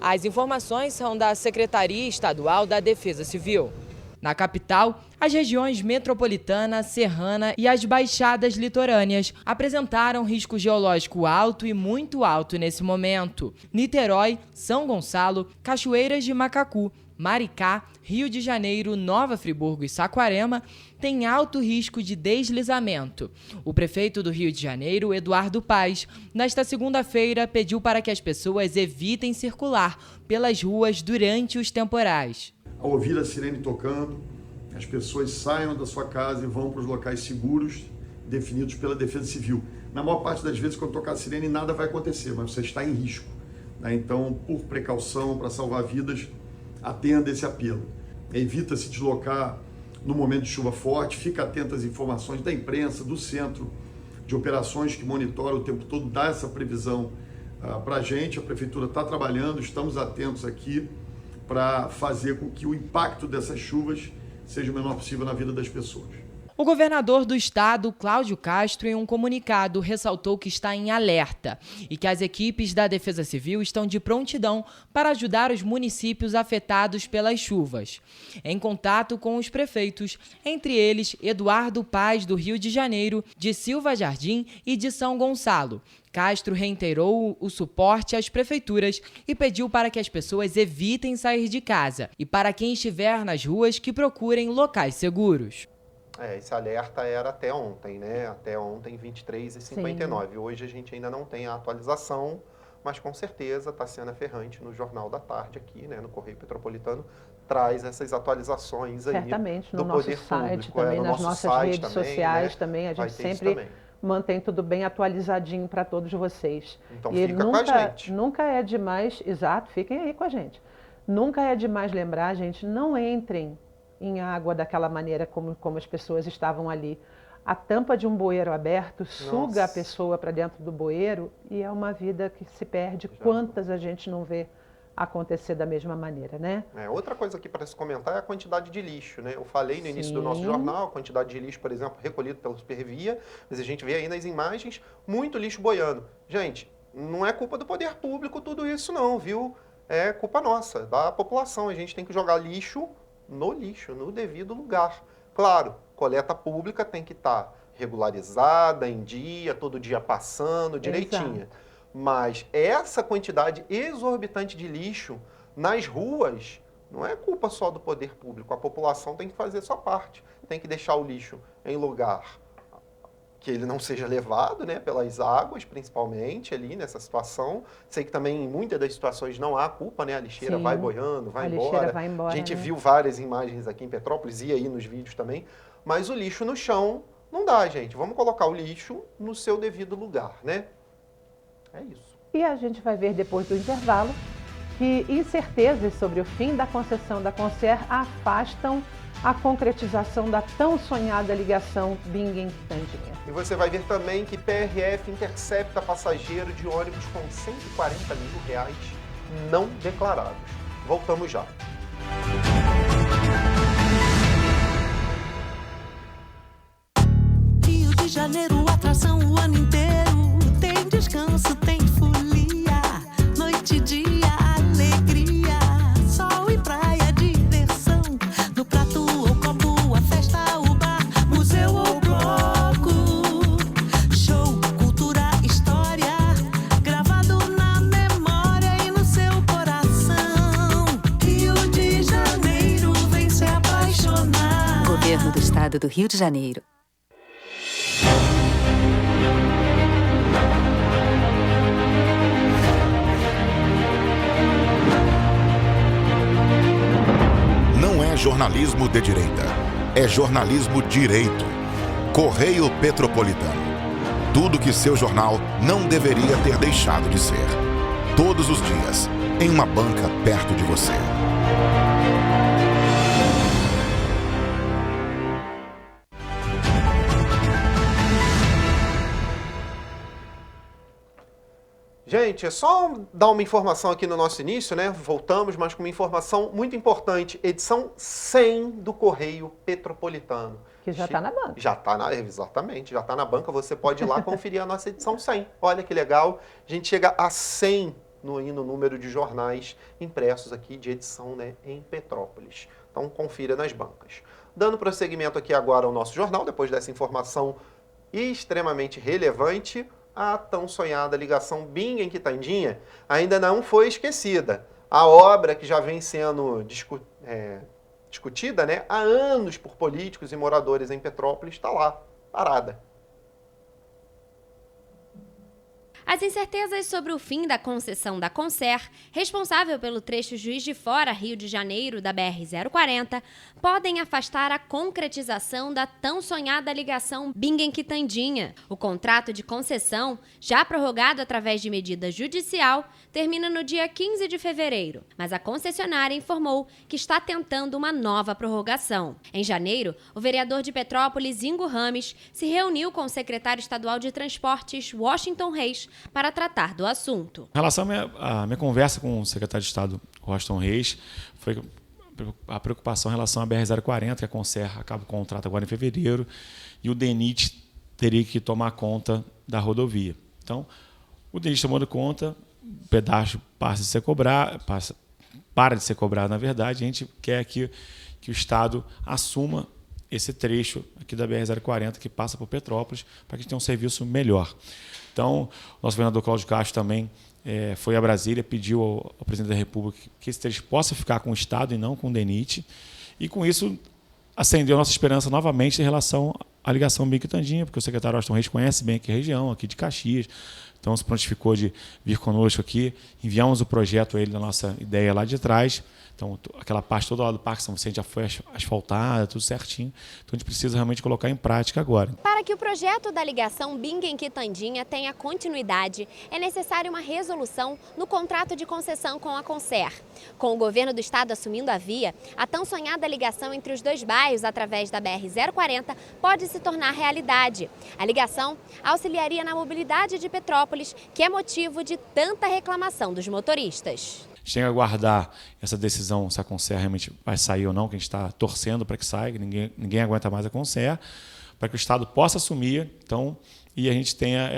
As informações são da Secretaria Estadual da Defesa Civil. Na capital, as regiões metropolitana, serrana e as baixadas litorâneas apresentaram risco geológico alto e muito alto nesse momento. Niterói, São Gonçalo, Cachoeiras de Macacu, Maricá, Rio de Janeiro, Nova Friburgo e Saquarema têm alto risco de deslizamento. O prefeito do Rio de Janeiro, Eduardo Paes, nesta segunda-feira pediu para que as pessoas evitem circular pelas ruas durante os temporais.
Ao ouvir a sirene tocando, as pessoas saiam da sua casa e vão para os locais seguros definidos pela Defesa Civil. Na maior parte das vezes, quando tocar a sirene, nada vai acontecer, mas você está em risco. Então, por precaução, para salvar vidas, atenda esse apelo. Evita se deslocar no momento de chuva forte, fica atento às informações da imprensa, do Centro de Operações, que monitora o tempo todo, dá essa previsão para a gente. A Prefeitura está trabalhando, estamos atentos aqui para fazer com que o impacto dessas chuvas seja o menor possível na vida das pessoas.
O governador do estado, Cláudio Castro, em um comunicado, ressaltou que está em alerta e que as equipes da Defesa Civil estão de prontidão para ajudar os municípios afetados pelas chuvas. Em contato com os prefeitos, entre eles Eduardo Paes, do Rio de Janeiro, de Silva Jardim e de São Gonçalo, Castro reiterou o suporte às prefeituras e pediu para que as pessoas evitem sair de casa e para quem estiver nas ruas que procurem locais seguros.
Esse alerta era até ontem, né? Até ontem, 23h59. Sim. Hoje a gente ainda não tem a atualização, mas com certeza está sendo aferrante no Jornal da Tarde aqui, né? No Correio Petropolitano, traz essas atualizações aí.
Certamente,
do
no nosso
poder
site
público,
também,
no
nas nossas redes
também,
sociais
né?
também, a gente sempre mantém tudo bem atualizadinho para todos vocês.
Então
e
fica com a gente.
Nunca é demais, exato, fiquem aí com a gente. Nunca é demais lembrar, gente, não entrem em água daquela maneira como as pessoas estavam ali. A tampa de um bueiro aberto suga a pessoa para dentro do bueiro e é uma vida que se perde. Quantas a gente não vê acontecer da mesma maneira, né?
Outra coisa aqui para se comentar é a quantidade de lixo, né? Eu falei no início do nosso jornal, a quantidade de lixo, por exemplo, recolhido pela Supervia, mas a gente vê aí nas imagens muito lixo boiando. Gente, não é culpa do poder público tudo isso não, viu? É culpa nossa, da população. A gente tem que jogar lixo, no devido lugar. Claro, coleta pública tem que estar regularizada, em dia, todo dia passando, direitinha. Exato. Mas essa quantidade exorbitante de lixo nas ruas não é culpa só do poder público. A população tem que fazer a sua parte. Tem que deixar o lixo em lugar que ele não seja levado, né, pelas águas, principalmente ali nessa situação. Sei que também em muitas das situações não há culpa, né? A lixeira vai boiando, vai embora. A gente viu várias imagens aqui em Petrópolis e aí nos vídeos também. Mas o lixo no chão não dá, gente. Vamos colocar o lixo no seu devido lugar, né? É isso.
E a gente vai ver depois do intervalo que incertezas sobre o fim da concessão da Concer afastam a concretização da tão sonhada ligação Bingen-Tandinha.
E você vai ver também que PRF intercepta passageiro de ônibus com R$140 mil não declarados. Voltamos já.
Rio de Janeiro, atração o ano inteiro. Tem descanso, tem folia, noite e dia, alegria, sol e praia, diversão. No prato ou copo, a festa, o bar, museu ou bloco. Show, cultura, história, gravado na memória e no seu coração. Rio de Janeiro.
do Rio de Janeiro.
Não é jornalismo de direita, é jornalismo direito. Correio Petropolitano. Tudo que seu jornal não deveria ter deixado de ser. Todos os dias, em uma banca perto de você.
Gente, é só dar uma informação aqui no nosso início, né? Voltamos, mas com uma informação muito importante. Edição 100 do Correio Petropolitano.
Que já está na banca.
Exatamente, já está na banca. Você pode ir lá conferir a nossa edição 100. Olha que legal. A gente chega a 100 no número de jornais impressos aqui de edição, né, em Petrópolis. Então, confira nas bancas. Dando prosseguimento aqui agora ao nosso jornal, depois dessa informação extremamente relevante, a tão sonhada ligação Bingen Quitandinha ainda não foi esquecida. A obra que já vem sendo discutida, né, há anos por políticos e moradores em Petrópolis está lá, parada.
As incertezas sobre o fim da concessão da Concer, responsável pelo trecho Juiz de Fora, Rio de Janeiro, da BR-040, podem afastar a concretização da tão sonhada ligação Bingen-Quitandinha. O contrato de concessão, já prorrogado através de medida judicial, termina no dia 15 de fevereiro, mas a concessionária informou que está tentando uma nova prorrogação. Em janeiro, o vereador de Petrópolis, Ingo Rames, se reuniu com o secretário estadual de Transportes, Washington Reis, para tratar do assunto.
Em relação à minha conversa com o secretário de Estado, Washington Reis, foi a preocupação em relação à BR-040, que a Concer acaba o contrato agora em fevereiro, e o DENIT teria que tomar conta da rodovia. Então, o DENIT tomando conta, o pedágio para de ser cobrado, na verdade, a gente quer que o Estado assuma esse trecho aqui da BR-040 que passa por Petrópolis, para que a gente tenha um serviço melhor. Então, o nosso governador Cláudio Castro também foi a Brasília, pediu ao presidente da República que esse trecho possa ficar com o Estado e não com o DENIT, e com isso acendeu a nossa esperança novamente em relação à ligação Bingen-Quitandinha, porque o secretário Washington Reis conhece bem aqui a região, aqui de Caxias, então se prontificou de vir conosco aqui, enviamos o projeto a ele da nossa ideia lá de trás. Então, aquela parte toda lá do Parque São Vicente já foi asfaltada, tudo certinho. Então, a gente precisa realmente colocar em prática agora.
Para que o projeto da ligação Bingen-Quitandinha tenha continuidade, é necessária uma resolução no contrato de concessão com a Concer. Com o governo do estado assumindo a via, a tão sonhada ligação entre os dois bairros através da BR-040 pode se tornar realidade. A ligação auxiliaria na mobilidade de Petrópolis, que é motivo de tanta reclamação dos motoristas.
A gente tem que aguardar essa decisão, se a Concer realmente vai sair ou não, que a gente está torcendo para que saia, que ninguém aguenta mais a Concer, para que o Estado possa assumir, então, e a gente tenha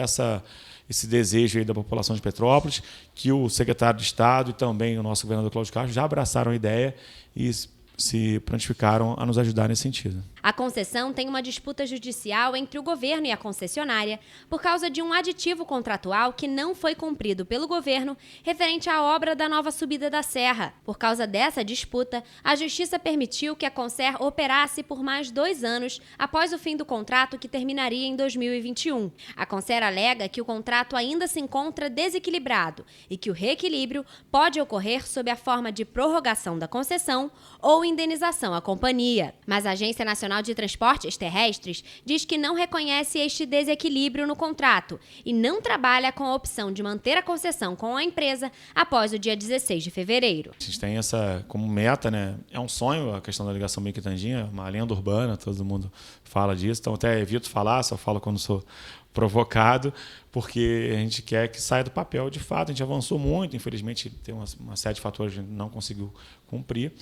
esse desejo aí da população de Petrópolis, que o secretário de Estado e também o nosso governador Cláudio Castro já abraçaram a ideia e se prontificaram a nos ajudar nesse sentido.
A concessão tem uma disputa judicial entre o governo e a concessionária por causa de um aditivo contratual que não foi cumprido pelo governo referente à obra da nova subida da Serra. Por causa dessa disputa, a Justiça permitiu que a Concer operasse por mais 2 anos após o fim do contrato, que terminaria em 2021. A Concer alega que o contrato ainda se encontra desequilibrado e que o reequilíbrio pode ocorrer sob a forma de prorrogação da concessão ou indenização à companhia. Mas a Agência Nacional de Transportes Terrestres diz que não reconhece este desequilíbrio no contrato e não trabalha com a opção de manter a concessão com a empresa após o dia 16 de fevereiro.
A gente tem essa como meta, né? É um sonho a questão da ligação Bingen-Quitandinha, uma lenda urbana, todo mundo fala disso, então até evito falar, só falo quando sou provocado, porque a gente quer que saia do papel de fato. A gente avançou muito, infelizmente tem uma série de fatores que a gente não conseguiu cumprir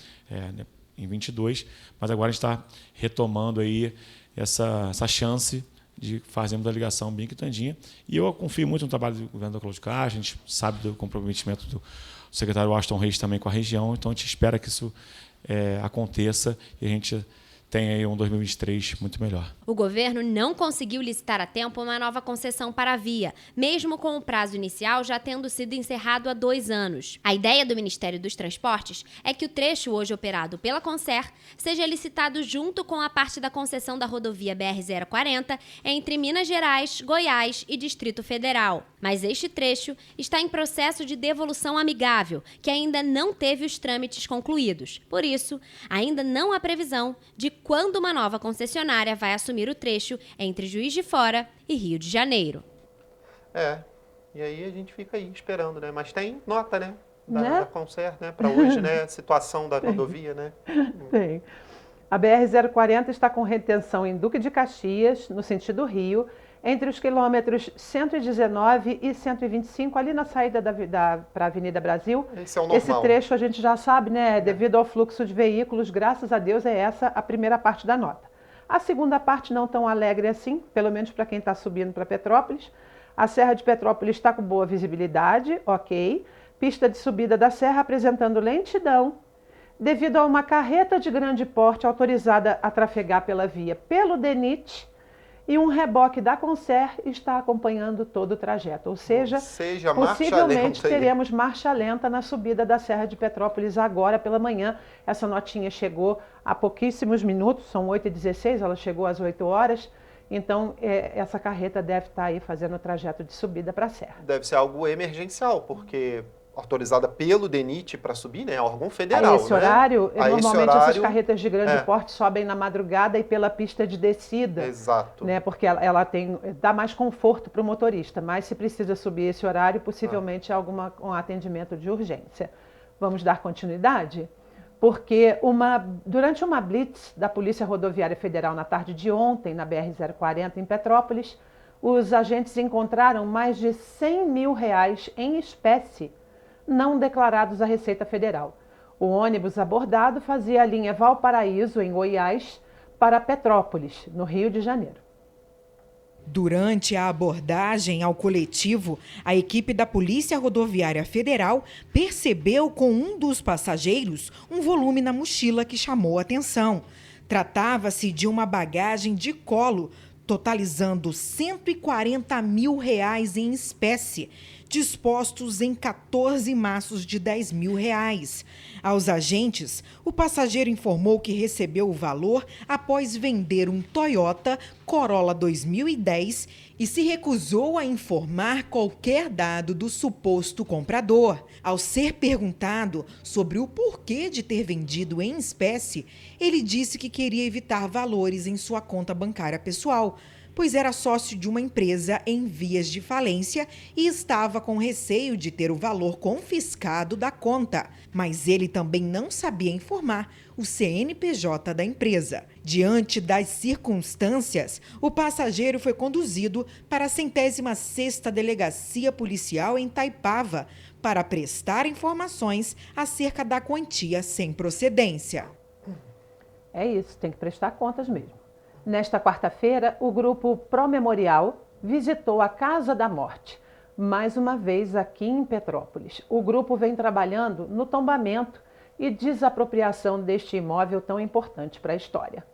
em 22, mas agora a gente está retomando aí essa chance de fazermos a ligação Bingen-Quitandinha, e eu confio muito no trabalho do governador Cláudio Castro, a gente sabe do comprometimento do secretário Washington Reis também com a região, então a gente espera que isso aconteça e a gente tenha aí um 2023 muito melhor.
O governo não conseguiu licitar a tempo uma nova concessão para a via, mesmo com o prazo inicial já tendo sido encerrado há 2 anos. A ideia do Ministério dos Transportes é que o trecho hoje operado pela Concer seja licitado junto com a parte da concessão da rodovia BR-040 entre Minas Gerais, Goiás e Distrito Federal. Mas este trecho está em processo de devolução amigável, que ainda não teve os trâmites concluídos. Por isso, ainda não há previsão de quando uma nova concessionária vai assumir o trecho entre Juiz de Fora e Rio de Janeiro.
E aí a gente fica aí esperando, né? Mas tem nota, né? Da Concer, né? Para hoje, né? Situação da rodovia, né?
Tem. A BR-040 está com retenção em Duque de Caxias, no sentido Rio, entre os quilômetros 119 e 125, ali na saída para a Avenida Brasil.
Esse é o normal.
Esse trecho a gente já sabe, né? Devido ao fluxo de veículos, graças a Deus, é essa a primeira parte da nota. A segunda parte não tão alegre assim, pelo menos para quem está subindo para Petrópolis. A Serra de Petrópolis está com boa visibilidade, ok. Pista de subida da serra apresentando lentidão, devido a uma carreta de grande porte autorizada a trafegar pela via pelo DENIT, e um reboque da Concer está acompanhando todo o trajeto. Ou seja possivelmente teremos marcha lenta na subida da Serra de Petrópolis agora pela manhã. Essa notinha chegou há pouquíssimos minutos, são 8h16, ela chegou às 8 horas. Então, essa carreta deve estar aí fazendo o trajeto de subida para a Serra.
Deve ser algo emergencial, porque autorizada pelo DENIT para subir, né? Órgão federal,
a esse horário,
a
normalmente
esse horário,
essas carretas de grande porte sobem na madrugada e pela pista de descida.
Exato.
Né? Porque ela dá mais conforto para o motorista, mas se precisa subir esse horário, possivelmente é um atendimento de urgência. Vamos dar continuidade? Porque durante uma blitz da Polícia Rodoviária Federal na tarde de ontem, na BR-040 em Petrópolis, os agentes encontraram mais de R$100 mil em espécie não declarados à Receita Federal. O ônibus abordado fazia a linha Valparaíso, em Goiás, para Petrópolis, no Rio de Janeiro.
Durante a abordagem ao coletivo, a equipe da Polícia Rodoviária Federal percebeu com um dos passageiros um volume na mochila que chamou a atenção. Tratava-se de uma bagagem de colo, totalizando R$140 mil em espécie, dispostos em 14 maços de R$10 mil. Aos agentes, o passageiro informou que recebeu o valor após vender um Toyota Corolla 2010 e se recusou a informar qualquer dado do suposto comprador. Ao ser perguntado sobre o porquê de ter vendido em espécie, ele disse que queria evitar valores em sua conta bancária pessoal, pois era sócio de uma empresa em vias de falência e estava com receio de ter o valor confiscado da conta. Mas ele também não sabia informar o CNPJ da empresa. Diante das circunstâncias, o passageiro foi conduzido para a 106ª Delegacia Policial em Itaipava para prestar informações acerca da quantia sem procedência.
É isso, tem que prestar contas mesmo. Nesta quarta-feira, o grupo Pró-Memorial visitou a Casa da Morte, mais uma vez aqui em Petrópolis. O grupo vem trabalhando no tombamento e desapropriação deste imóvel tão importante para a história.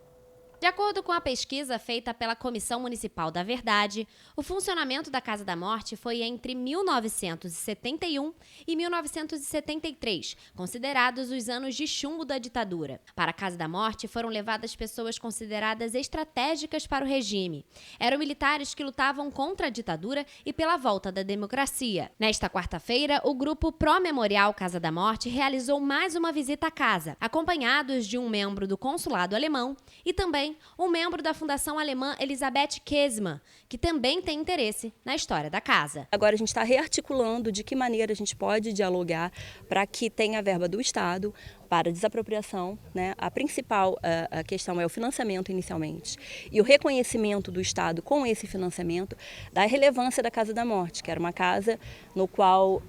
De acordo com a pesquisa feita pela Comissão Municipal da Verdade, o funcionamento da Casa da Morte foi entre 1971 e 1973, considerados os anos de chumbo da ditadura. Para a Casa da Morte foram levadas pessoas consideradas estratégicas para o regime. Eram militares que lutavam contra a ditadura e pela volta da democracia. Nesta quarta-feira, o grupo Pró-Memorial Casa da Morte realizou mais uma visita à casa, acompanhados de um membro do consulado alemão e também um membro da Fundação Alemã Elisabeth Kesman, que também tem interesse na história da casa.
Agora a gente está rearticulando de que maneira a gente pode dialogar para que tenha a verba do Estado para desapropriação, né? A principal a questão é o financiamento inicialmente e o reconhecimento do Estado com esse financiamento da relevância da Casa da Morte, que era uma casa no qual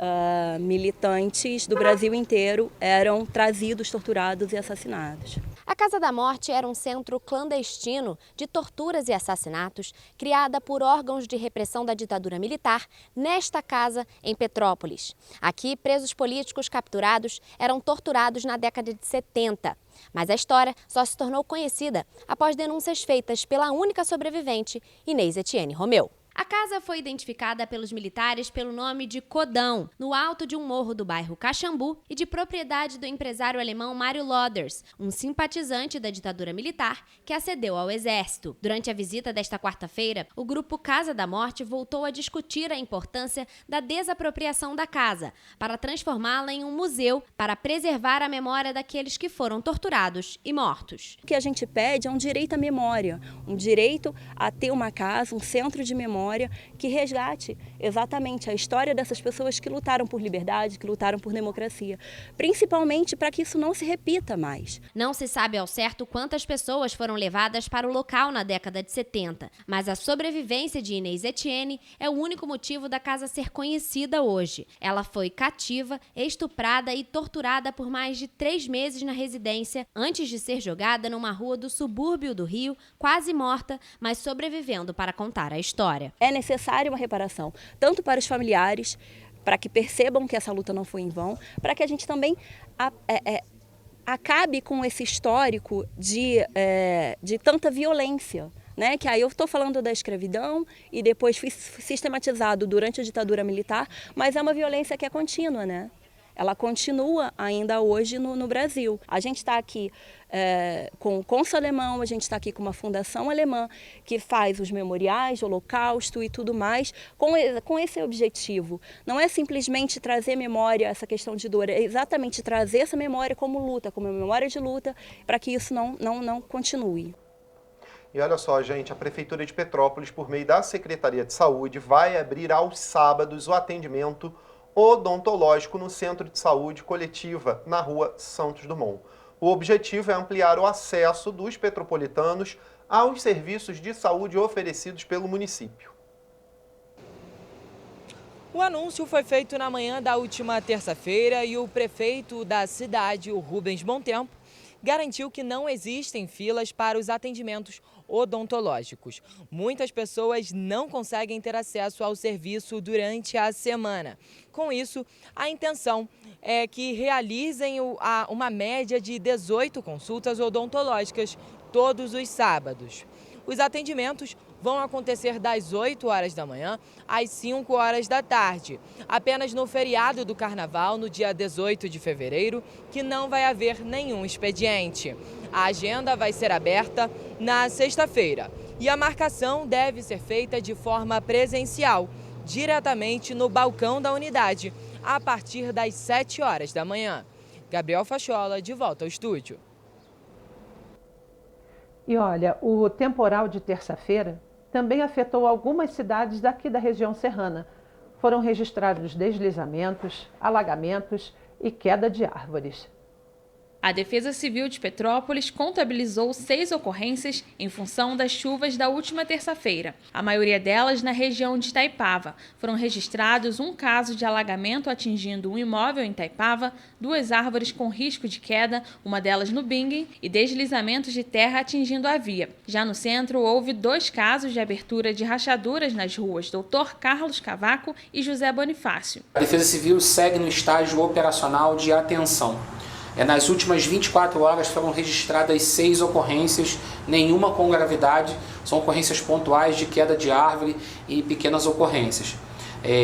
militantes do Brasil inteiro eram trazidos, torturados e assassinados.
A Casa da Morte era um centro clandestino de torturas e assassinatos, criada por órgãos de repressão da ditadura militar, nesta casa em Petrópolis. Aqui, presos políticos capturados eram torturados na década de 70. Mas a história só se tornou conhecida após denúncias feitas pela única sobrevivente, Inês Etienne Romeu. A casa foi identificada pelos militares pelo nome de Codão, no alto de um morro do bairro Caxambu e de propriedade do empresário alemão Mário Loders, um simpatizante da ditadura militar que acedeu ao exército. Durante a visita desta quarta-feira, o grupo Casa da Morte voltou a discutir a importância da desapropriação da casa, para transformá-la em um museu para preservar a memória daqueles que foram torturados e mortos.
O que a gente pede é um direito à memória, um direito a ter uma casa, um centro de memória que resgate exatamente a história dessas pessoas que lutaram por liberdade, que lutaram por democracia, principalmente para que isso não se repita mais.
Não se sabe ao certo quantas pessoas foram levadas para o local na década de 70, mas a sobrevivência de Inês Etienne é o único motivo da casa ser conhecida hoje. Ela foi cativa, estuprada e torturada por mais de 3 meses na residência, antes de ser jogada numa rua do subúrbio do Rio, quase morta, mas sobrevivendo para contar a história.
É necessária uma reparação, tanto para os familiares, para que percebam que essa luta não foi em vão, para que a gente também acabe com esse histórico de tanta violência. Né? Que aí eu estou falando da escravidão e depois foi sistematizado durante a ditadura militar, mas é uma violência que é contínua, né? Ela continua ainda hoje no Brasil. A gente está aqui com o Cônsul Alemão, a gente está aqui com uma fundação alemã que faz os memoriais, o Holocausto e tudo mais, com esse objetivo. Não é simplesmente trazer memória, essa questão de dor, é exatamente trazer essa memória como luta, como memória de luta, para que isso não continue.
E olha só, gente, a Prefeitura de Petrópolis, por meio da Secretaria de Saúde, vai abrir aos sábados o atendimento odontológico no Centro de Saúde Coletiva, na Rua Santos Dumont. O objetivo é ampliar o acesso dos petropolitanos aos serviços de saúde oferecidos pelo município.
O anúncio foi feito na manhã da última terça-feira e o prefeito da cidade, o Rubens Bontempo, garantiu que não existem filas para os atendimentos odontológicos. Muitas pessoas não conseguem ter acesso ao serviço durante a semana. Com isso, a intenção é que realizem uma média de 18 consultas odontológicas todos os sábados. Os atendimentos vão acontecer das 8 horas da manhã às 5 horas da tarde. Apenas no feriado do Carnaval, no dia 18 de fevereiro, que não vai haver nenhum expediente. A agenda vai ser aberta na sexta-feira e a marcação deve ser feita de forma presencial, diretamente no balcão da unidade, a partir das 7 horas da manhã. Gabriel Fachola, de volta ao estúdio.
E olha, o temporal de terça-feira também afetou algumas cidades daqui da região serrana. Foram registrados deslizamentos, alagamentos e queda de árvores.
A Defesa Civil de Petrópolis contabilizou 6 ocorrências em função das chuvas da última terça-feira, a maioria delas na região de Itaipava. Foram registrados um caso de alagamento atingindo um imóvel em Itaipava, 2 árvores com risco de queda, uma delas no Bingen, e deslizamentos de terra atingindo a via. Já no centro, houve 2 casos de abertura de rachaduras nas ruas Dr. Carlos Cavaco e José Bonifácio.
A Defesa Civil segue no estágio operacional de atenção. Nas últimas 24 horas foram registradas 6 ocorrências, nenhuma com gravidade, são ocorrências pontuais de queda de árvore e pequenas ocorrências.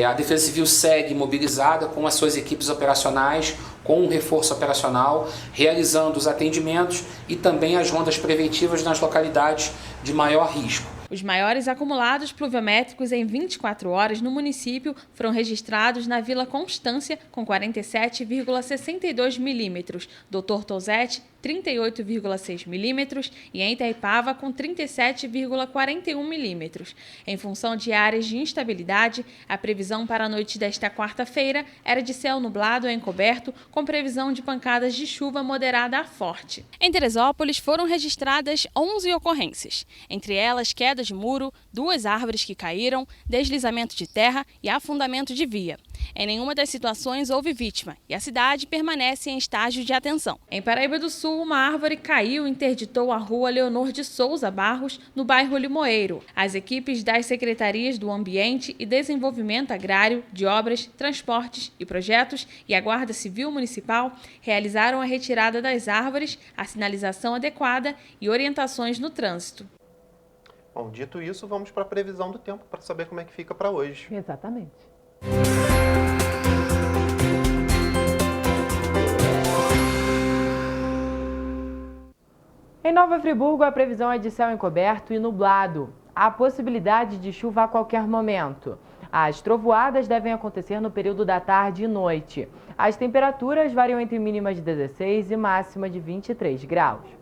A Defesa Civil segue mobilizada com as suas equipes operacionais, com um reforço operacional, realizando os atendimentos e também as rondas preventivas nas localidades de maior risco.
Os maiores acumulados pluviométricos em 24 horas no município foram registrados na Vila Constância, com 47,62 milímetros, Dr. Tosetti, 38,6 milímetros e em Itaipava, com 37,41 milímetros. Em função de áreas de instabilidade, a previsão para a noite desta quarta-feira era de céu nublado ou encoberto, com previsão de pancadas de chuva moderada a forte. Em Teresópolis foram registradas 11 ocorrências, entre elas queda de muro, 2 árvores que caíram, deslizamento de terra e afundamento de via.
Em nenhuma das situações houve vítima e a cidade permanece em estágio de atenção.
Em Paraíba do Sul, uma árvore caiu e interditou a rua Leonor de Souza Barros, no bairro Limoeiro. As equipes das Secretarias do Ambiente e Desenvolvimento Agrário, de Obras, Transportes e Projetos e a Guarda Civil Municipal realizaram a retirada das árvores, a sinalização adequada e orientações no trânsito.
Bom, dito isso, vamos para a previsão do tempo para saber como é que fica para hoje.
Exatamente. Em Nova Friburgo, a previsão é de céu encoberto e nublado. Há possibilidade de chuva a qualquer momento. As trovoadas devem acontecer no período da tarde e noite. As temperaturas variam entre mínima de 16 e máxima de 23 graus.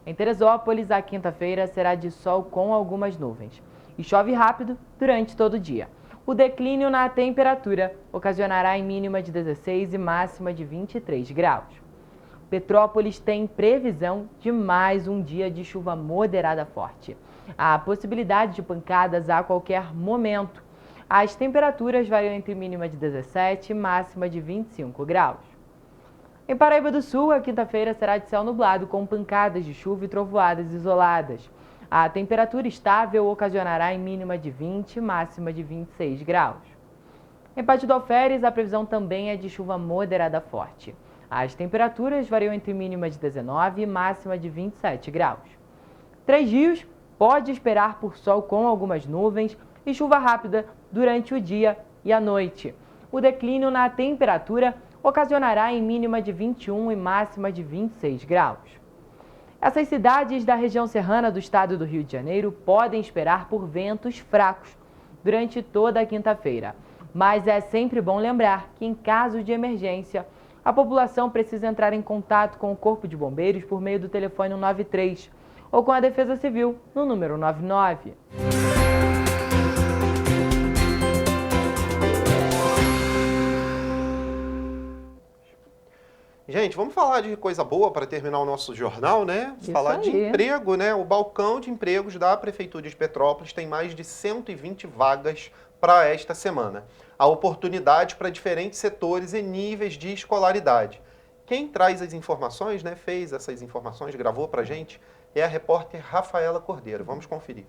Em Teresópolis, a quinta-feira será de sol com algumas nuvens. E chove rápido durante todo o dia. O declínio na temperatura ocasionará em mínima de 16 e máxima de 23 graus. Petrópolis tem previsão de mais um dia de chuva moderada forte. Há possibilidade de pancadas a qualquer momento. As temperaturas variam entre mínima de 17 e máxima de 25 graus. Em Paraíba do Sul, a quinta-feira será de céu nublado com pancadas de chuva e trovoadas isoladas. A temperatura estável ocasionará em mínima de 20 e máxima de 26 graus. Em Pátio do Alferes, a previsão também é de chuva moderada forte. As temperaturas variam entre mínima de 19 e máxima de 27 graus. Três Rios pode esperar por sol com algumas nuvens e chuva rápida durante o dia e a noite. O declínio na temperatura ocasionará em mínima de 21 e máxima de 26 graus. Essas cidades da região serrana do estado do Rio de Janeiro podem esperar por ventos fracos durante toda a quinta-feira. Mas é sempre bom lembrar que, em caso de emergência, a população precisa entrar em contato com o Corpo de Bombeiros por meio do telefone 193 ou com a Defesa Civil no número 99.
Gente, vamos falar de coisa boa para terminar o nosso jornal, né? Falar de emprego, né? O balcão de empregos da Prefeitura de Petrópolis tem mais de 120 vagas para esta semana. Há oportunidade para diferentes setores e níveis de escolaridade. Quem traz as informações, né? Fez essas informações, gravou para a gente, é a repórter Rafaela Cordeiro. Vamos conferir.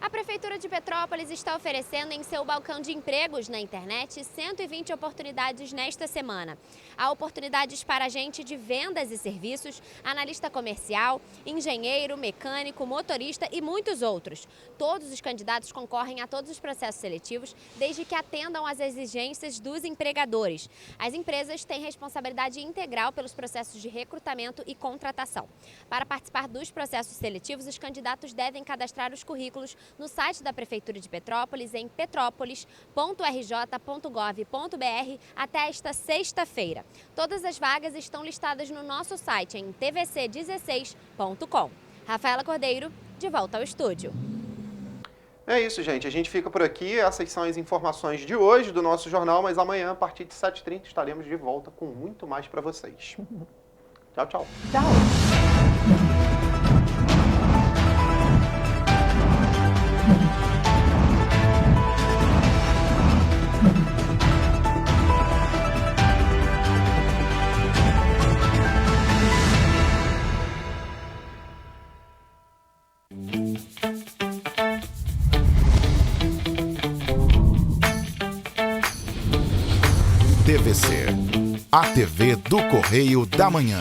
A Prefeitura de Petrópolis está oferecendo em seu balcão de empregos na internet 120 oportunidades nesta semana. Há oportunidades para agente de vendas e serviços, analista comercial, engenheiro, mecânico, motorista e muitos outros. Todos os candidatos concorrem a todos os processos seletivos, desde que atendam às exigências dos empregadores. As empresas têm responsabilidade integral pelos processos de recrutamento e contratação. Para participar dos processos seletivos, os candidatos devem cadastrar os currículos no site da Prefeitura de Petrópolis em petrópolis.rj.gov.br até esta sexta-feira. Todas as vagas estão listadas no nosso site em tvc16.com. Rafaela Cordeiro, de volta ao estúdio.
É isso, gente. A gente fica por aqui. Essas são as informações de hoje do nosso jornal, mas amanhã, a partir de 7h30, estaremos de volta com muito mais para vocês. Tchau, tchau.
Tchau.
TVC, a TV do Correio da Manhã.